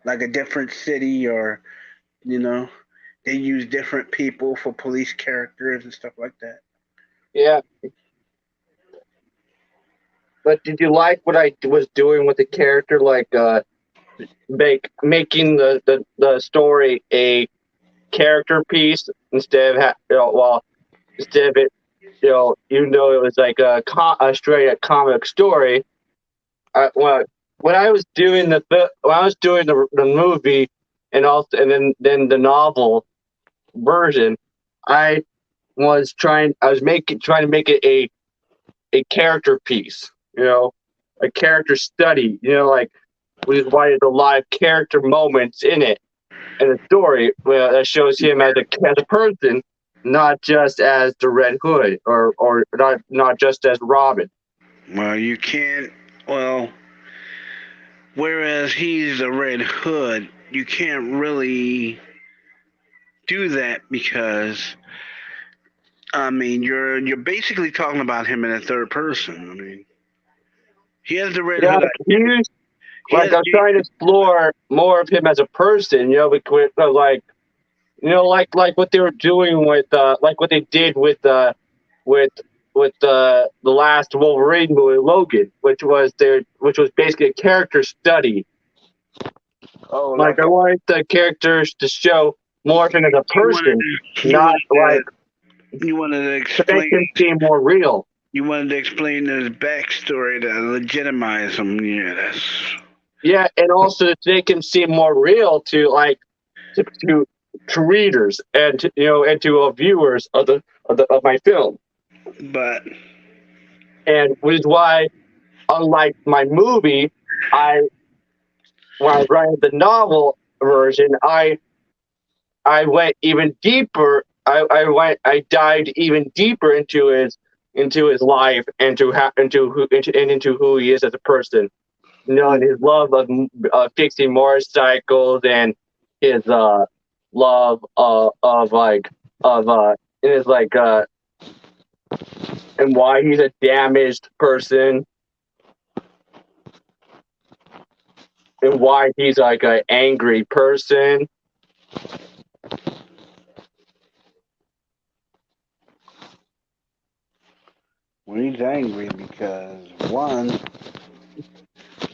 Like a different city, or they use different people for police characters and stuff like that. Yeah. But did you like what I was doing with the character, like making the story a character piece instead of it, even though it was like a straight up comic story. When I was doing the movie and then the novel version, I was trying to make it a character piece, a character study, like we wanted a lot of character moments in it. in a story that shows him as a person, not just as the Red Hood or not just as Robin. Well, you can't. Well, whereas he's the Red Hood, you can't really do that because I mean you're basically talking about him in a third person. I mean, he has the Red Yeah, Hood. he's He like has, I'm trying to explore more of him as a person. Because like what they were doing with like what they did with the last Wolverine movie, Logan, which was basically a character study. oh, Like I wanted the characters to show more of him as a you wanted person, you not like you wanted to to make explain him seem more real. you wanted to explain his backstory to legitimize him. Yeah, that's Yeah, and also to make him seem more real to to readers and and to viewers of my film. but And which is why, unlike my movie, I when I wrote the novel version, I went even deeper. I dived even deeper into his life and into who he is as a person. And his love of fixing motorcycles and his love of like of his like and why he's a damaged person and why he's like an angry person. when he's angry because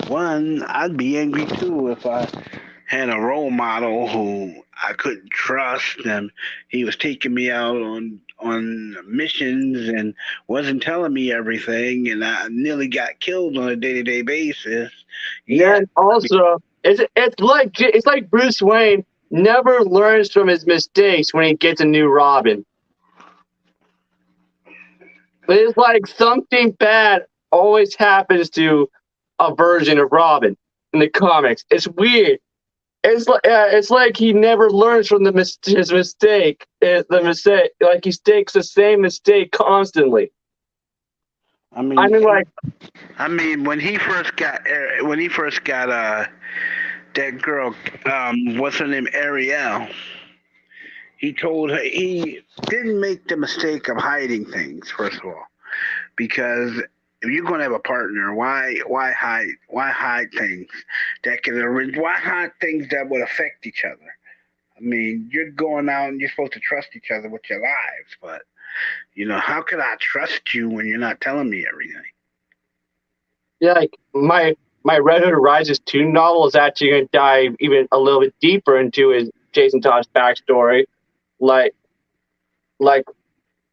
one I'd be angry too if I had a role model who I couldn't trust and he was taking me out on missions and wasn't telling me everything and I nearly got killed on a day-to-day basis. Yeah, Then also, it's like Bruce Wayne never learns from his mistakes when he gets a new Robin. It's like something bad always happens to a version of Robin in the comics. It's weird. It's like he never learns from his mistake. The mistake, like he takes the same mistake constantly. I mean, I mean, like when he first got that girl, what's her name, Ariel. He told her he didn't make the mistake of hiding things. First of all, because if you're gonna have a partner, why hide things that can why hide things that would affect each other? I mean, you're going out and you're supposed to trust each other with your lives, but how could I trust you when you're not telling me everything? yeah, like my Red Hood Rises 2 novel is actually going to dive even a little bit deeper into his Jason Todd's backstory. Like like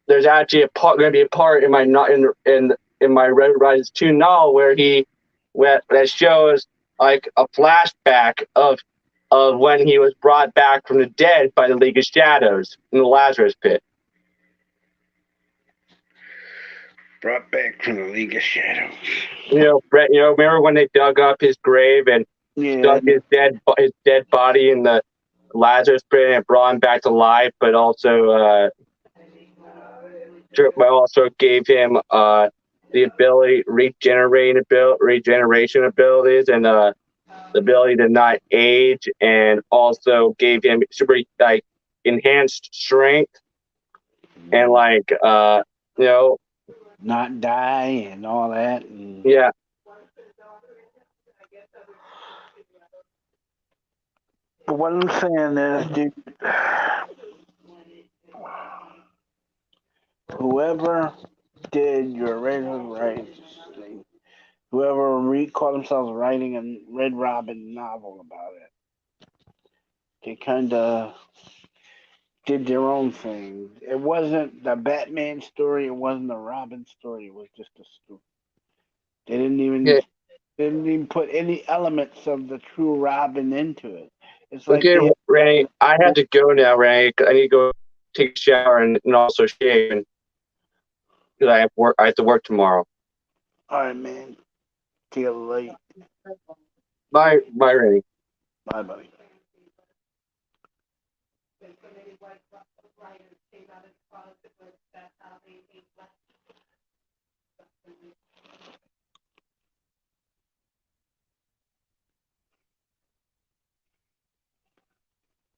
there's actually going to be a part in my not in my Red Hood Rises 2 novel where that shows like a flashback of when he was brought back from the dead by the League of Shadows in the Lazarus Pit. Brought back from the League of Shadows. Brett. Remember when they dug up his grave and stuck his dead body in the Lazarus Pit and brought him back to life, but also gave him the ability regeneration abilities and the ability to not age, and also gave him super enhanced strength and not die and all that. And yeah. But what I'm saying is, dude, whoever did your Red Hood Rises thing, whoever called themselves writing a Red Robin novel about it, they kind of did their own thing. It wasn't the Batman story. It wasn't the Robin story. It was just a story. They didn't even put any elements of the true Robin into it. It's like Okay, Randy, I have to go now, Randy. I need to go take a shower and also shave because I have to work tomorrow. All right, man. See you late. Bye, Randy. Bye, buddy. writer came out of the closet with that